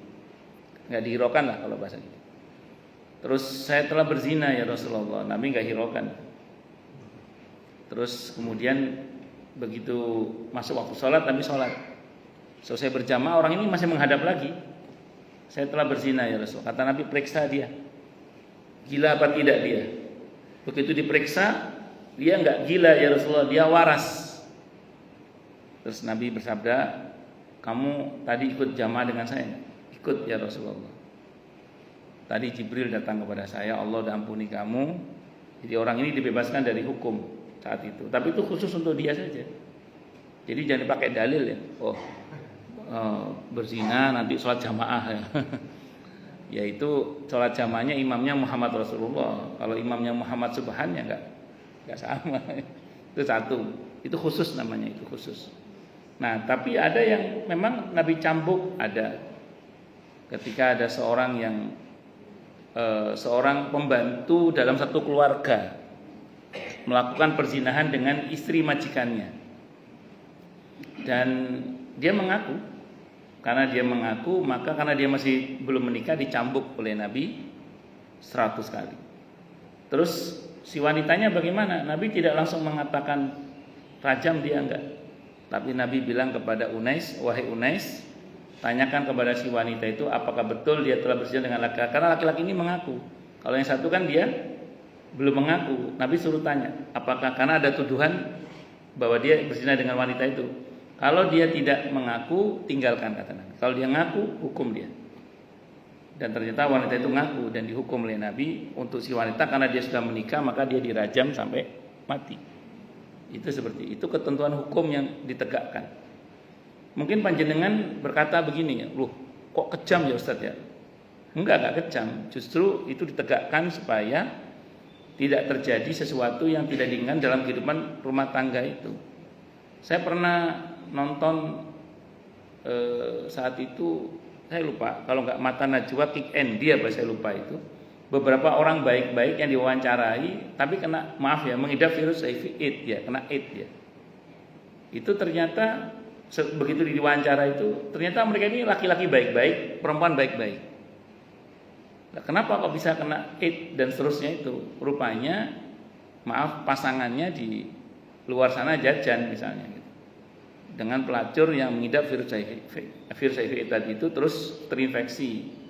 S1: nggak dihiraukan lah kalau bahasa gitu. Terus saya telah berzina ya Rasulullah, Nabi nggak hiraukan. Terus kemudian begitu masuk waktu sholat, Nabi sholat. Selesai berjamaah, orang ini masih menghadap lagi. Saya telah berzina ya Rasul. Kata Nabi, periksa dia, gila apa tidak dia. Begitu diperiksa, dia nggak gila ya Rasulullah, dia waras. Terus Nabi bersabda, kamu tadi ikut jamaah dengan saya? Ikut ya Rasulullah. Tadi Jibril datang kepada saya, Allah udah ampuni kamu. Jadi orang ini dibebaskan dari hukum saat itu. Tapi itu khusus untuk dia saja. Jadi jangan dipakai dalil ya. Berzina nanti sholat jamaah ya. Yaitu sholat jamaahnya imamnya Muhammad Rasulullah. Kalau imamnya Muhammad Subhan ya nggak sama. Itu satu. Itu khusus namanya, itu khusus. Nah, tapi ada yang memang Nabi cambuk, ada. Ketika ada seorang yang seorang pembantu dalam satu keluarga melakukan perzinahan dengan istri majikannya. Dan dia mengaku, karena dia mengaku, maka karena dia masih belum menikah dicambuk oleh Nabi 100 kali. Terus si wanitanya bagaimana? Nabi tidak langsung mengatakan rajam dia, enggak. Tapi Nabi bilang kepada Unais, wahai Unais, tanyakan kepada si wanita itu apakah betul dia telah berzina dengan laki-laki. Karena laki-laki ini mengaku. Kalau yang satu kan dia belum mengaku. Nabi suruh tanya, apakah, karena ada tuduhan bahwa dia berzina dengan wanita itu. Kalau dia tidak mengaku, tinggalkan, kata Nabi. Kalau dia ngaku, hukum dia. Dan ternyata wanita itu ngaku dan dihukum oleh Nabi. Untuk si wanita karena dia sudah menikah, maka dia dirajam sampai mati. Itu seperti itu ketentuan hukum yang ditegakkan. Mungkin panjenengan berkata begini, loh kok kejam ya Ustaz ya? Enggak kejam. Justru itu ditegakkan supaya tidak terjadi sesuatu yang tidak diinginkan dalam kehidupan rumah tangga itu. Saya pernah nonton saat itu, saya lupa, kalau nggak Mata Najwa Kick and dia saya lupa itu. Beberapa orang baik-baik yang diwawancarai tapi kena, maaf ya, mengidap virus HIV AIDS ya, kena AIDS ya. Itu ternyata begitu diwawancara itu, ternyata mereka ini laki-laki baik-baik, perempuan baik-baik. Nah, kenapa kok bisa kena AIDS dan seterusnya itu? Rupanya, maaf, pasangannya di luar sana jajan misalnya gitu. Dengan pelacur yang mengidap virus HIV tadi itu terus terinfeksi.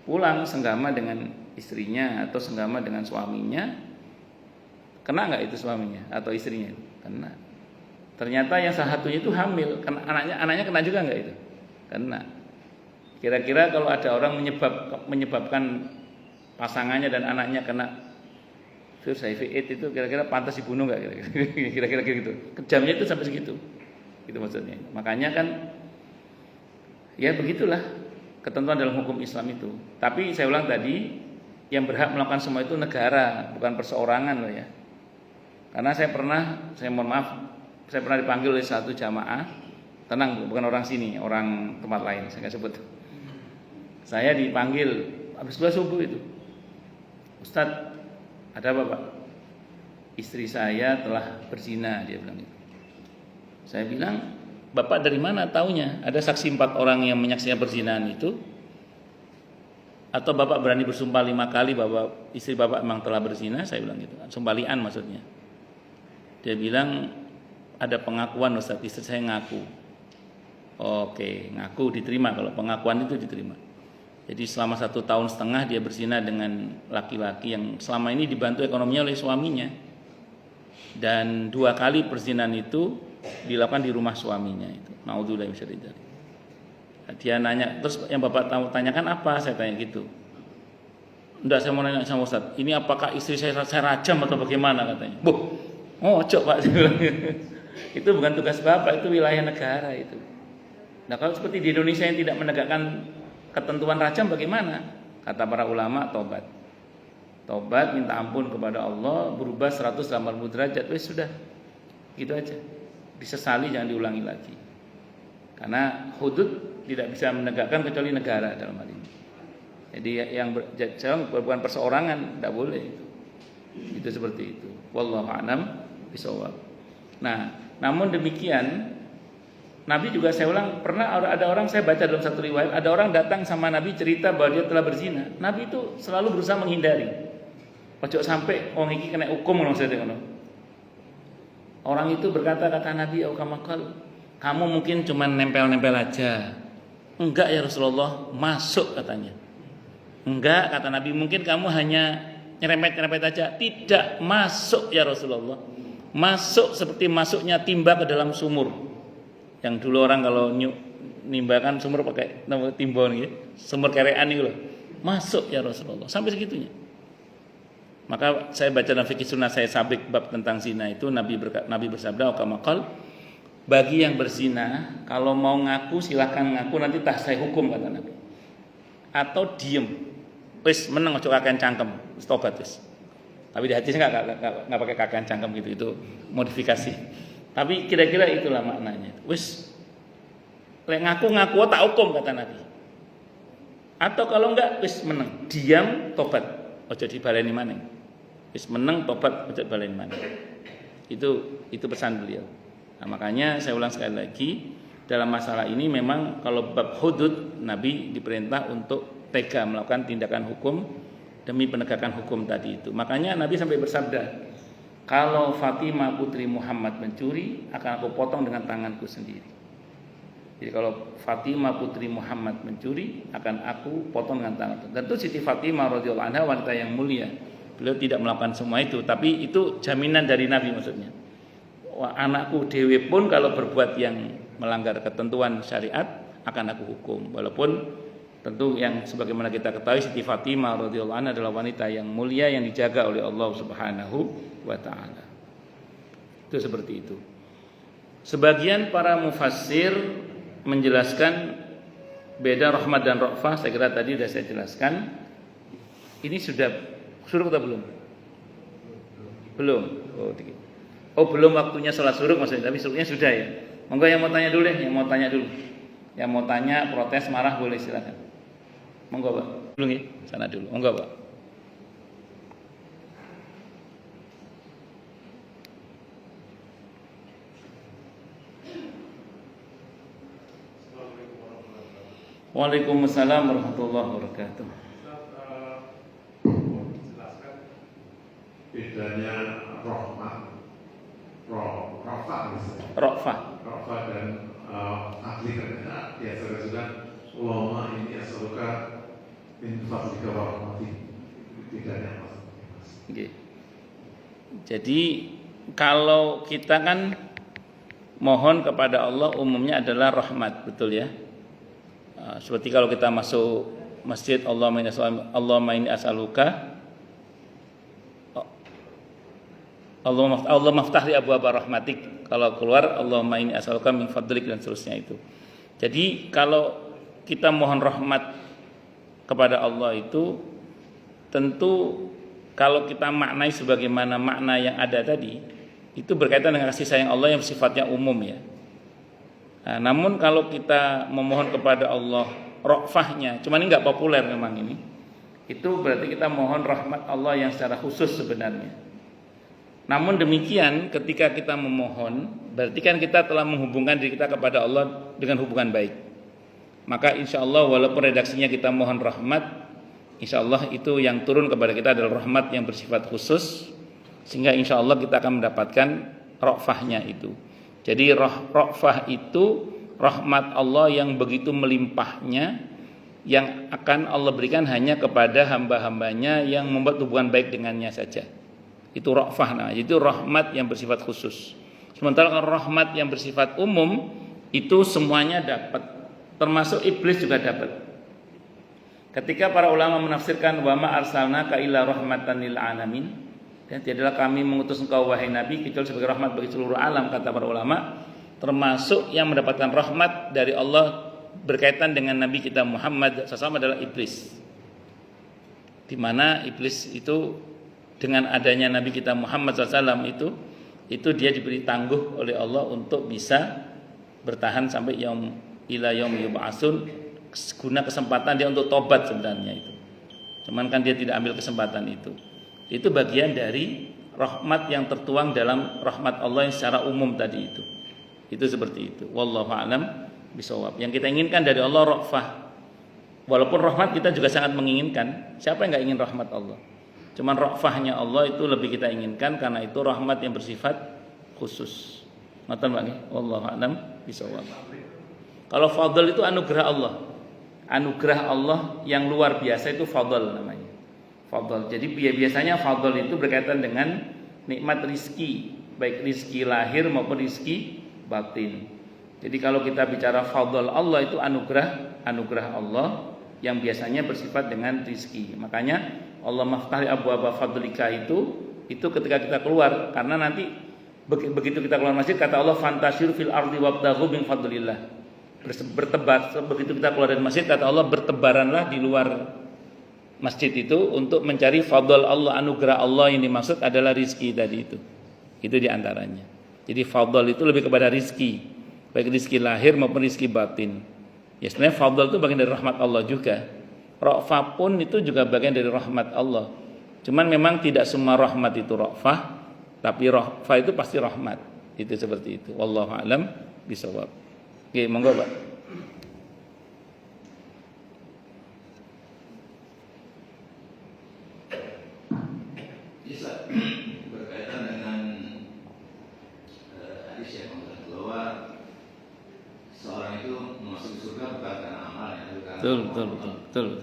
S1: Pulang senggama dengan istrinya atau senggama dengan suaminya, kena nggak itu suaminya atau istrinya? Kena. Ternyata yang salah satunya itu hamil, kena, anaknya kena juga nggak itu? Kena. Kira-kira kalau ada orang menyebabkan pasangannya dan anaknya kena virus HIV AIDS itu kira-kira pantas dibunuh nggak? Kira-kira gitu. Kejamnya itu sampai segitu. Itu maksudnya. Makanya kan ya begitulah ketentuan dalam hukum Islam itu. Tapi saya ulang tadi, yang berhak melakukan semua itu negara, bukan perseorangan loh ya. Karena saya mohon maaf, saya pernah dipanggil oleh satu jamaah, tenang bukan orang sini, orang tempat lain, saya nggak sebut. Saya dipanggil habis sholat subuh itu, Ustadz, ada apa Pak? Istri saya telah berzina, dia bilang gitu. Saya bilang, Bapak dari mana taunya? Ada saksi 4 orang yang menyaksikan perzinahan itu? Atau Bapak berani bersumpah 5 kali bahwa istri Bapak memang telah berzina? Saya bilang gitu. Sumpah li'an maksudnya. Dia bilang ada pengakuan Ustaz, istri saya ngaku. Oke, ngaku diterima, kalau pengakuan itu diterima. Jadi selama 1,5 tahun dia berzina dengan laki-laki yang selama ini dibantu ekonominya oleh suaminya. Dan 2 kali perzinahan itu dilakukan di rumah suaminya itu. Naudzubillah min syarri dzalik. Dia nanya, terus yang Bapak tanyakan apa? Saya tanya gitu. Enggak, saya mau nanya sama Ustaz, ini apakah istri saya rajam atau bagaimana katanya. Ojo Pak. Itu bukan tugas Bapak, itu wilayah negara itu. Nah, kalau seperti di Indonesia yang tidak menegakkan ketentuan rajam bagaimana? Kata para ulama, tobat. Taubat, minta ampun kepada Allah, berubah 180 derajat, wes sudah. Gitu aja. Disesali, jangan diulangi lagi. Karena hudud tidak bisa menegakkan kecuali negara dalam hal ini. Jadi yang bukan perseorangan, tidak boleh itu. Itu seperti itu. Wallahu a'lam bishawab. Nah, namun demikian Nabi juga, saya ulang, pernah ada orang, saya baca dalam satu riwayat, ada orang datang sama Nabi cerita bahwa dia telah berzina. Nabi itu selalu berusaha menghindari. Ojo sampai orang iki kena hukum ngono saya ngono. Orang itu berkata, kata Nabi, kamu mungkin cuma nempel-nempel aja. Enggak ya Rasulullah, masuk katanya. Enggak, kata Nabi, mungkin kamu hanya nyerempet-nyerempet aja. Tidak, masuk ya Rasulullah. Masuk seperti masuknya timba ke dalam sumur. Yang dulu orang kalau nimbakan sumur pakai timbon gitu, sumur kerean itu loh. Masuk ya Rasulullah, sampai segitunya. Maka saya baca dalam fikih sunnah saya sabik bab tentang zina itu, Nabi bersabda, "Qamakal, bagi yang berzina kalau mau ngaku silahkan ngaku, nanti tak saya hukum," kata Nabi. Atau diem, wis meneng ojo kakean cangkem, tobat wis. Tapi di hadisnya enggak pakai kakean cangkem gitu, itu modifikasi. Tapi kira-kira itulah maknanya. Wis lek ngaku tak hukum, kata Nabi. Atau kalau enggak wis meneng, diam tobat, ojo dibaleni maneh. Wis meneng tobat, ojo dibaleni maneh. Itu pesan beliau. Nah, makanya saya ulang sekali lagi, dalam masalah ini memang kalau bab hudud, Nabi diperintah untuk tega melakukan tindakan hukum demi penegakan hukum tadi itu. Makanya Nabi sampai bersabda, kalau Fatimah putri Muhammad mencuri, akan aku potong dengan tanganku sendiri. Jadi kalau Fatimah putri Muhammad mencuri, akan aku potong dengan tanganku. Tentu Siti Fatimah radhiyallahu anha wanita yang mulia. Beliau tidak melakukan semua itu, tapi itu jaminan dari Nabi maksudnya. Wah, anakku dewi pun kalau berbuat yang melanggar ketentuan syariat, akan aku hukum. Walaupun tentu yang sebagaimana kita ketahui, Siti Fatimah radhiyallahu anha adalah wanita yang mulia yang dijaga oleh Allah Subhanahu wa taala. Itu seperti itu. Sebagian para mufassir menjelaskan beda rahmat dan ra'fah, saya kira tadi sudah saya jelaskan. Ini sudah suruh atau belum? Belum. Oh, belum waktunya sholat suruh maksudnya, tapi suruhnya sudah ya. Monggo yang mau tanya dulu deh, yang mau tanya dulu. Yang mau tanya, protes, marah boleh silakan. Monggo Pak. Dulu ya, sana dulu. Monggo Pak. Waalaikumsalam warahmatullahi wabarakatuh.
S2: Jelaskan bedanya rahmat, Rafa dan ahli karena biasa juga ulama ini asaluka min fadlika wa rahmatik, bedanya apa?
S1: Jadi kalau kita kan mohon kepada Allah umumnya adalah rahmat, betul ya? Seperti kalau kita masuk masjid, Allahumma inni as'aluka, Allah maftah li abwaaba rahmatik. Kalau keluar Allahumma inni as'aluka min fadlik dan seterusnya itu. Jadi kalau kita mohon rahmat kepada Allah itu tentu kalau kita maknai sebagaimana makna yang ada tadi, itu berkaitan dengan kasih sayang Allah yang sifatnya umum ya. Nah, namun kalau kita memohon kepada Allah ra'fahnya, cuman ini enggak populer memang ini. Itu berarti kita mohon rahmat Allah yang secara khusus sebenarnya. Namun demikian ketika kita memohon, berarti kan kita telah menghubungkan diri kita kepada Allah dengan hubungan baik. Maka insya Allah walaupun redaksinya kita mohon rahmat, insya Allah itu yang turun kepada kita adalah rahmat yang bersifat khusus, sehingga insya Allah kita akan mendapatkan ra'fahnya itu. Jadi ra'fah itu rahmat Allah yang begitu melimpahnya, yang akan Allah berikan hanya kepada hamba-hambanya yang membuat hubungan baik dengannya saja. Itu ra'fah, nah itu rahmat yang bersifat khusus. Sementara rahmat yang bersifat umum itu semuanya dapat, termasuk iblis juga dapat. Ketika para ulama menafsirkan wa ma arsalnaka illa rahmatan lil alamin, dan tiadalah kami mengutus engkau wahai Nabi kecuali sebagai rahmat bagi seluruh alam, kata para ulama, termasuk yang mendapatkan rahmat dari Allah berkaitan dengan Nabi kita Muhammad SAW adalah iblis. di mana iblis itu dengan adanya Nabi kita Muhammad SAW itu dia diberi tangguh oleh Allah untuk bisa bertahan sampai ila yaum yub'atsun, guna kesempatan dia untuk tobat sebenarnya itu. Cuman kan dia tidak ambil kesempatan itu. Itu bagian dari rahmat yang tertuang dalam rahmat Allah yang secara umum tadi itu. Itu seperti itu. Wallahu a'lam bishawab. Yang kita inginkan dari Allah ra'fah. Walaupun rahmat kita juga sangat menginginkan. Siapa yang enggak ingin rahmat Allah? Cuman ra'fahnya Allah itu lebih kita inginkan karena itu rahmat yang bersifat khusus. Ngoten Pak nggih. Wallahu a'lam bishawab. Kalau fadl itu anugerah Allah. Anugerah Allah yang luar biasa itu fadl namanya. Fadl. Jadi biasanya fadl itu berkaitan dengan nikmat rizki, baik rizki lahir maupun rizki batin. Jadi kalau kita bicara fadl Allah itu anugerah Allah yang biasanya bersifat dengan rizki. Makanya Allah maftahli abwaaba fadlika itu ketika kita keluar, karena nanti begitu kita keluar masjid kata Allah fantashiru fil ardi wabtaghu min fadlillah. Bertebar, begitu kita keluar dari masjid kata Allah bertebaranlah di luar masjid itu untuk mencari fadl Allah, anugerah Allah. Yang dimaksud adalah rizki tadi itu diantaranya. Jadi fadl itu lebih kepada rizki, baik rizki lahir maupun rizki batin. Ya sebenarnya fadl itu bagian dari rahmat Allah juga. Ra'fah pun itu juga bagian dari rahmat Allah. Cuman memang tidak semua rahmat itu ra'fah, tapi ra'fah itu pasti rahmat. Itu seperti itu. Wallahu a'lam bishawab. Oke, monggo Pak.
S3: Bisa berkaitan dengan hadis yang mengatakan bahwa seorang itu masuk surga bukan karena amalnya, bukan
S1: Betul.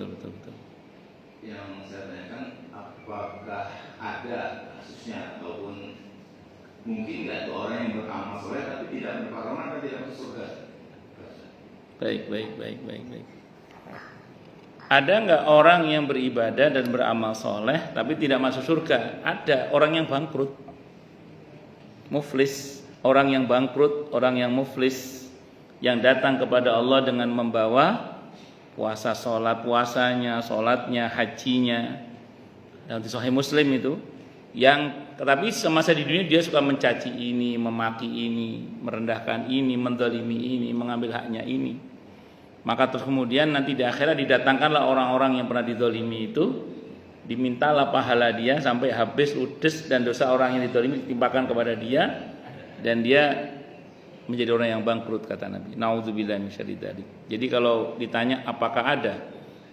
S3: Yang saya tanyakan, apakah ada kasusnya ataupun mungkin nggak itu orang yang beramal soleh tapi tidak mendapatkan maka tidak masuk surga?
S1: Baik. Ada nggak orang yang beribadah dan beramal soleh tapi tidak masuk surga? Ada. Orang yang bangkrut, muflis, orang yang bangkrut, orang yang muflis, yang datang kepada Allah dengan membawa puasanya, sholatnya, hajinya. Dan di Sahih Muslim itu, yang tetapi semasa di dunia dia suka mencaci ini, memaki ini, merendahkan ini, menzalimi ini, mengambil haknya ini. Maka terus kemudian nanti di akhirat didatangkanlah orang-orang yang pernah dizalimi itu, dimintalah pahala dia sampai habis ludes dan dosa orang yang dizalimi ditimpakan kepada dia dan dia menjadi orang yang bangkrut kata Nabi. Nauzubillahi min syarri dzalik. Jadi kalau ditanya apakah ada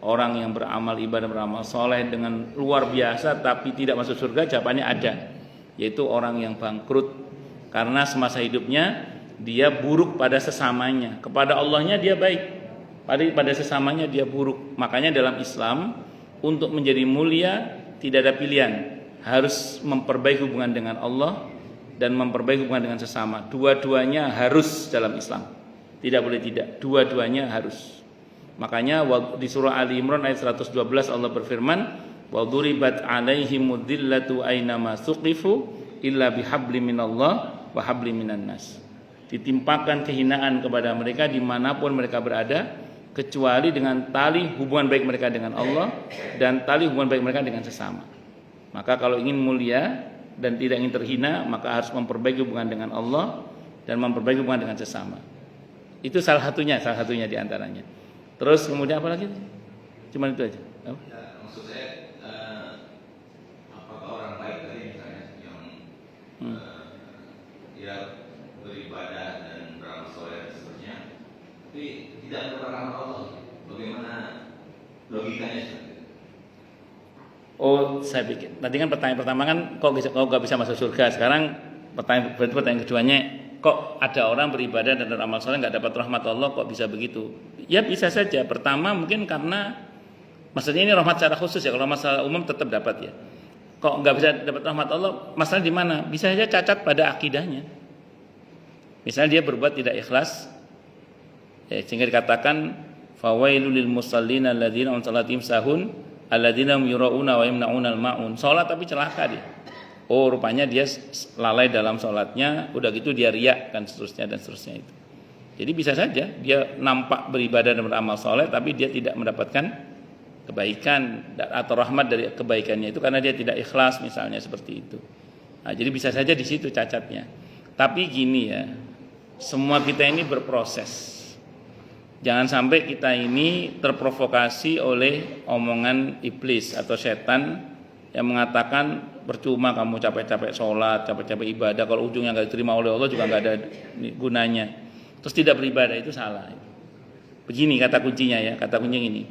S1: orang yang beramal ibadah, beramal soleh dengan luar biasa tapi tidak masuk surga, jawabannya ada, yaitu orang yang bangkrut karena semasa hidupnya dia buruk pada sesamanya, kepada Allahnya dia baik, pada sesamanya dia buruk. Makanya dalam Islam untuk menjadi mulia tidak ada pilihan, harus memperbaiki hubungan dengan Allah dan memperbaiki hubungan dengan sesama. Dua-duanya harus dalam Islam, tidak boleh tidak, dua-duanya harus. Makanya di surah Ali Imran ayat 112 Allah berfirman, wa duribat alaihimud dhillatu aynama suqifu illa bihablim minallah wa hablim minan nas. Ditimpakan kehinaan kepada mereka dimanapun mereka berada, kecuali dengan tali hubungan baik mereka dengan Allah dan tali hubungan baik mereka dengan sesama. Maka kalau ingin mulia dan tidak ingin terhina, maka harus memperbaiki hubungan dengan Allah dan memperbaiki hubungan dengan sesama. Itu salah satunya di antaranya. Terus kemudian apa lagi? Cuman itu aja. Oh?
S3: Ya, maksud saya, apakah orang baik tadi misalnya yang ya beribadah dan beramal soleh dan seterusnya, tapi tidak mendapatkan rahmat Allah, bagaimana logikanya seperti itu?
S1: Oh, saya pikir. Tadi kan pertanyaan pertama kan kok nggak bisa masuk surga. Sekarang pertanyaan keduanya, kok ada orang beribadah dan beramal soleh nggak dapat rahmat Allah, kok bisa begitu? Ya bisa saja. Pertama mungkin karena maksudnya ini rahmat secara khusus ya. Kalau masalah umum tetap dapat ya. Kok nggak bisa dapat rahmat Allah? Masalah di mana? Bisa saja cacat pada akidahnya. Misalnya dia berbuat tidak ikhlas, ya, sehingga dikatakan fawailul lil musallina alladzina hum salatihim sahun alladzina yurauna wa yamnauna al-maun. Salat tapi celaka dia. Oh, rupanya dia lalai dalam salatnya, udah gitu dia riya dan seterusnya itu. Jadi bisa saja dia nampak beribadah dan beramal soleh tapi dia tidak mendapatkan kebaikan atau rahmat dari kebaikannya itu karena dia tidak ikhlas misalnya seperti itu. Nah, jadi bisa saja di situ cacatnya. Tapi gini ya, semua kita ini berproses. Jangan sampai kita ini terprovokasi oleh omongan iblis atau setan yang mengatakan percuma kamu capek-capek sholat, capek-capek ibadah, kalau ujungnya nggak diterima oleh Allah juga nggak ada gunanya. Terus tidak beribadah, itu salah. Begini kata kuncinya ya, kata kuncinya ini.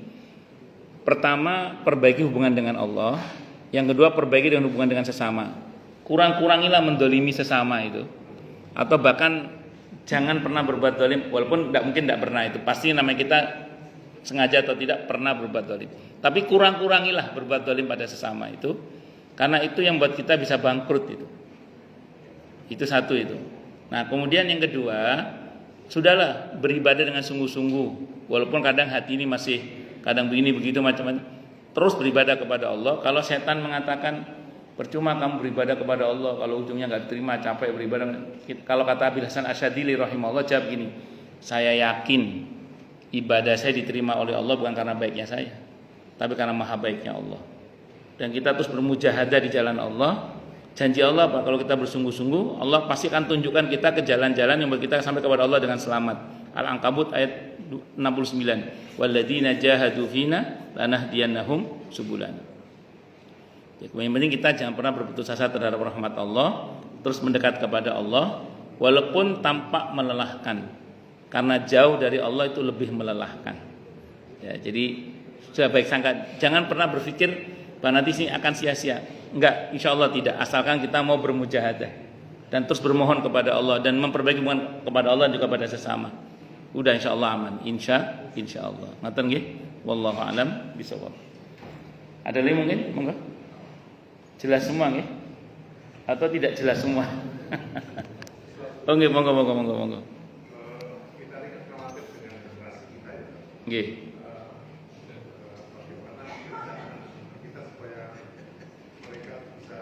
S1: Pertama, perbaiki hubungan dengan Allah. Yang kedua, perbaiki dengan hubungan dengan sesama. Kurang-kurangilah mendolimi sesama itu. Atau bahkan jangan pernah berbuat zalim, walaupun mungkin tidak pernah itu. Pasti namanya kita sengaja atau tidak pernah berbuat zalim. Tapi kurang-kurangilah berbuat zalim pada sesama itu. Karena itu yang buat kita bisa bangkrut itu. Itu satu itu. Nah, kemudian yang kedua, sudahlah beribadah dengan sungguh-sungguh. Walaupun kadang hati ini masih kadang begini begitu macam-macam. Terus beribadah kepada Allah. Kalau setan mengatakan percuma kamu beribadah kepada Allah kalau ujungnya nggak diterima, capek beribadah. Kalau kata Abil Hasan Asyadili rahimahullah, jawab gini, saya yakin ibadah saya diterima oleh Allah bukan karena baiknya saya, tapi karena maha baiknya Allah. Dan kita terus bermujahadah di jalan Allah. Janji Allah apa? Kalau kita bersungguh-sungguh, Allah pasti akan tunjukkan kita ke jalan-jalan yang membuat kita sampai kepada Allah dengan selamat. Al-Ankabut ayat 69. Walladzina jahadu fina lanahdiyannahum subulana. Yang penting kita jangan pernah berputus asa terhadap rahmat Allah, terus mendekat kepada Allah walaupun tampak melelahkan. Karena jauh dari Allah itu lebih melelahkan. Ya, jadi sudah baik sangka, jangan pernah berpikir bahwa nanti sini akan sia-sia. Enggak, insya Allah tidak. Asalkan kita mau bermujahadah dan terus bermohon kepada Allah dan memperbaiki hubungan kepada Allah juga pada sesama. Udah insya Allah aman. Insya Allah. Ngaten nggih? Wallahu a'lam bishawab. Ada lagi mungkin? Monggo. Jelas semua nggih? Atau tidak jelas semua? Oh nggih, monggo.
S2: Kita ini khawatir dengan generasi kita ya.
S1: Nggih.
S2: Bagaimana kita supaya mereka bisa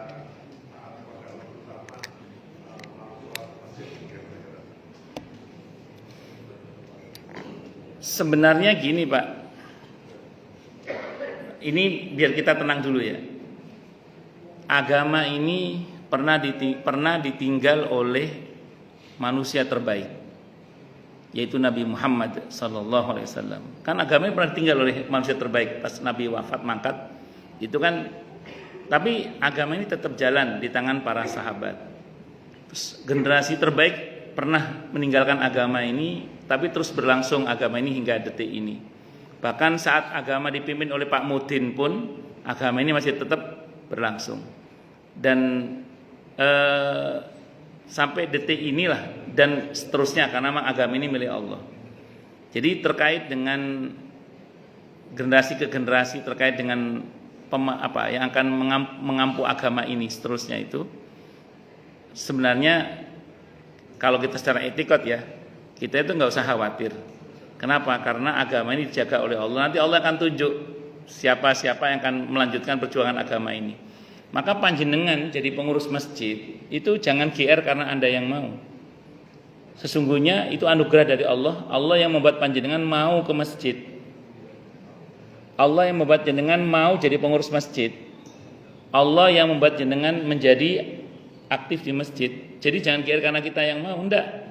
S2: taat kepada Allah, terutama sholat masjid hingga mereka.
S1: Sebenarnya gini Pak, ini biar kita tenang dulu ya. Agama ini pernah ditinggal oleh manusia terbaik, yaitu Nabi Muhammad SAW. Kan agama ini pernah ditinggal oleh manusia terbaik pas Nabi wafat mangkat. Itu kan, tapi agama ini tetap jalan di tangan para sahabat. Terus generasi terbaik pernah meninggalkan agama ini, tapi terus berlangsung agama ini hingga detik ini. Bahkan saat agama dipimpin oleh Pak Mudin pun agama ini masih tetap berlangsung. Dan sampai detik inilah dan seterusnya, karena memang agama ini milik Allah. Jadi terkait dengan generasi ke generasi, terkait dengan yang akan mengampu agama ini seterusnya itu, sebenarnya kalau kita secara etikot ya, kita itu nggak usah khawatir. Kenapa? Karena agama ini dijaga oleh Allah. Nanti Allah akan tunjuk siapa-siapa yang akan melanjutkan perjuangan agama ini. Maka panjenengan jadi pengurus masjid itu jangan GR karena Anda yang mau. Sesungguhnya itu anugerah dari Allah. Allah yang membuat panjenengan mau ke masjid. Allah yang membuat jenengan mau jadi pengurus masjid. Allah yang membuat jenengan menjadi aktif di masjid. Jadi jangan GR karena kita yang mau, enggak.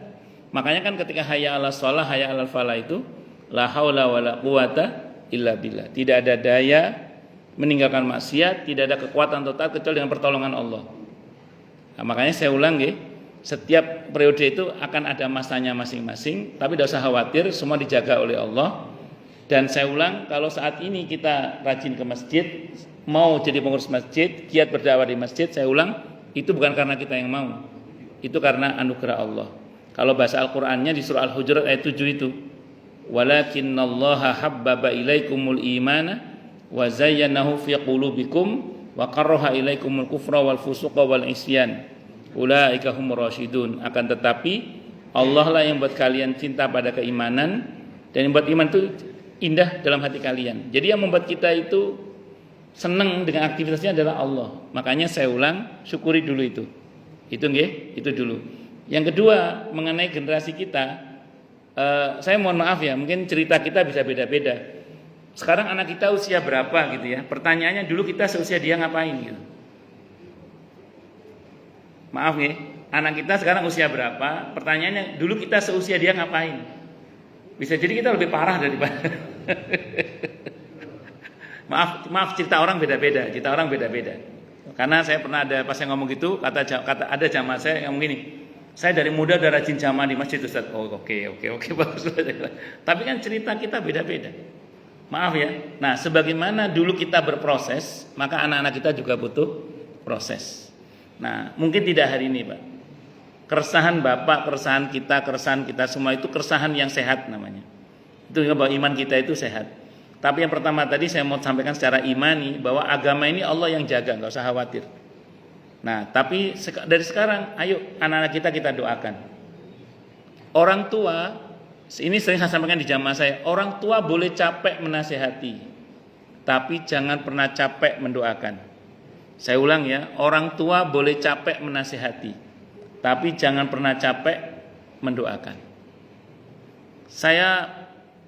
S1: Makanya kan ketika hayya 'alas shalah, hayya 'alal falah itu la haula wala quwata illa billah. Tidak ada daya meninggalkan maksiat, tidak ada kekuatan total kecuali dengan pertolongan Allah. Nah, makanya saya ulang nggih, setiap periode itu akan ada masanya masing-masing, tapi tidak usah khawatir, semua dijaga oleh Allah. Dan saya ulang, kalau saat ini kita rajin ke masjid, mau jadi pengurus masjid, giat berdakwah di masjid, saya ulang, itu bukan karena kita yang mau. Itu karena anugerah Allah. Kalau bahasa Al-Qur'annya di surah Al-Hujurat ayat 7 itu, walakinnallaha habbaba ilaikumul imana wa zayyanahu fi qulubikum wa karraha ilaikumul kufra wal fusuqa wal isyan ulaika humur rasyidun. Akan tetapi Allah lah yang buat kalian cinta pada keimanan, dan yang buat iman itu indah dalam hati kalian. Jadi yang membuat kita itu senang dengan aktivitasnya adalah Allah. Makanya saya ulang, syukuri dulu itu. Itu nggih, itu dulu. Yang kedua, mengenai generasi kita, saya mohon maaf ya, mungkin cerita kita bisa beda-beda. Sekarang anak kita usia berapa gitu ya. Pertanyaannya dulu kita seusia dia ngapain gitu. Maaf nih, anak kita sekarang usia berapa? Pertanyaannya dulu kita seusia dia ngapain? Bisa jadi kita lebih parah daripada Maaf cerita orang beda-beda, Karena saya pernah ada pas saya ngomong gitu, kata ada jamaah saya ngomong gini, saya dari muda udah rajin jamaah di masjid Ustaz. Oh oke bagus. Tapi kan cerita kita beda-beda. Maaf ya. Nah, sebagaimana dulu kita berproses, maka anak-anak kita juga butuh proses. Nah, mungkin tidak hari ini, Pak. Keresahan Bapak, keresahan kita semua itu keresahan yang sehat namanya. Itu bahwa iman kita itu sehat. Tapi yang pertama tadi saya mau sampaikan secara imani bahwa agama ini Allah yang jaga, nggak usah khawatir. Nah, tapi dari sekarang, ayo anak-anak kita doakan. Orang tua, ini sering saya sampaikan di jamaah saya, orang tua boleh capek menasehati, tapi jangan pernah capek mendoakan. Saya ulang ya, orang tua boleh capek menasehati, tapi jangan pernah capek mendoakan. Saya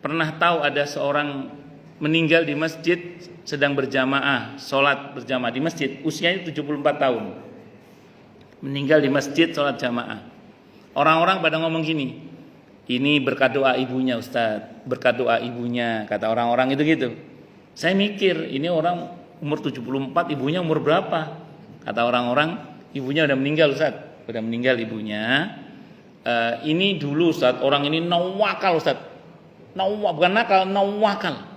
S1: pernah tahu ada seorang meninggal di masjid sedang berjamaah, sholat berjamaah di masjid, usianya 74 tahun. Meninggal di masjid sholat jamaah. Orang-orang pada ngomong gini, ini berkat doa ibunya Ustaz, berkat doa ibunya, kata orang-orang itu gitu. Saya mikir, ini orang umur 74, ibunya umur berapa? Kata orang-orang, ibunya udah meninggal Ustaz, udah meninggal ibunya. Ini dulu Ustaz, orang ini nawakal Ustaz, bukan nakal, nawakal.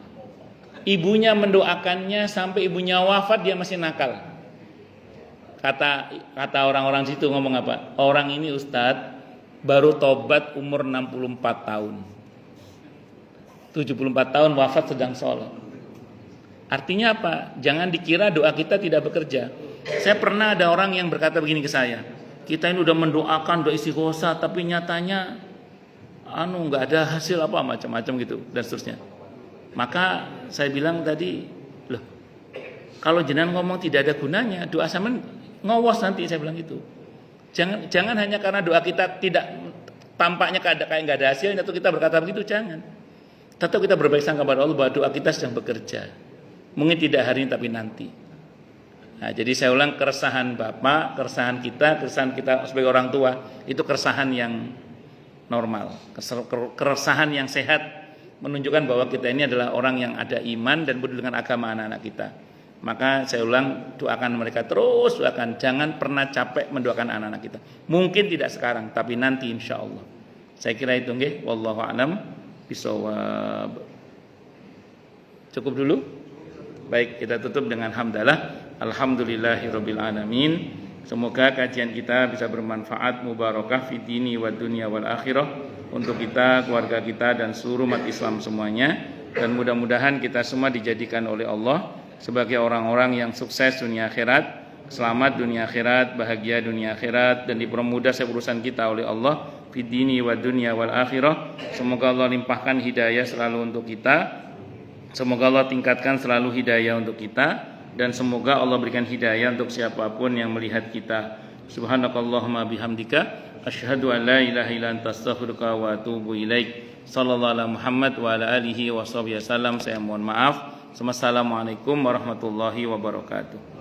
S1: Ibunya mendoakannya sampai ibunya wafat dia masih nakal. Kata orang-orang situ ngomong apa? Orang ini Ustadz baru tobat umur 64 tahun. 74 tahun wafat sedang sholat. Artinya apa? Jangan dikira doa kita tidak bekerja. Saya pernah ada orang yang berkata begini ke saya. Kita ini udah mendoakan doa istighosa tapi nyatanya nggak ada hasil apa macam-macam gitu dan seterusnya. Maka saya bilang tadi, loh, kalau jenengan ngomong tidak ada gunanya, doa sama ngawas nanti, saya bilang gitu. Jangan hanya karena doa kita tidak tampaknya kayak nggak ada hasilnya atau kita berkata begitu, jangan. Tetap kita berbaik sangka kepada Allah bahwa doa kita sedang bekerja. Mungkin tidak hari ini tapi nanti. Nah, jadi saya ulang, keresahan Bapak, keresahan kita sebagai orang tua itu keresahan yang normal, keresahan yang sehat. Menunjukkan bahwa kita ini adalah orang yang ada iman dan peduli dengan agama anak-anak kita. Maka saya ulang, doakan mereka terus, doakan. Jangan pernah capek mendoakan anak-anak kita. Mungkin tidak sekarang, tapi nanti insya Allah. Saya kira itu nggih. Wallahu a'lam bishawab. Cukup dulu. Baik, kita tutup dengan hamdalah. Alhamdulillahirabbil alamin. Semoga kajian kita bisa bermanfaat, mubarakah fid dini wad dunya wal akhirah. Untuk kita, keluarga kita dan seluruh umat Islam semuanya, dan mudah-mudahan kita semua dijadikan oleh Allah sebagai orang-orang yang sukses dunia akhirat, selamat dunia akhirat, bahagia dunia akhirat, dan dipermudah urusan kita oleh Allah fid dini wad dunya wal akhirah. Semoga Allah limpahkan hidayah selalu untuk kita, semoga Allah tingkatkan selalu hidayah untuk kita, dan semoga Allah berikan hidayah untuk siapapun yang melihat kita. Subhanakallahumma bihamdika asyhadu an la ilaha illa anta astaghfiruka wa atubu ilaik. Sallallahu alaihi Muhammad wa ala alihi wa sahbihi wasallam. Saya mohon maaf. Wassalamualaikum warahmatullahi wabarakatuh.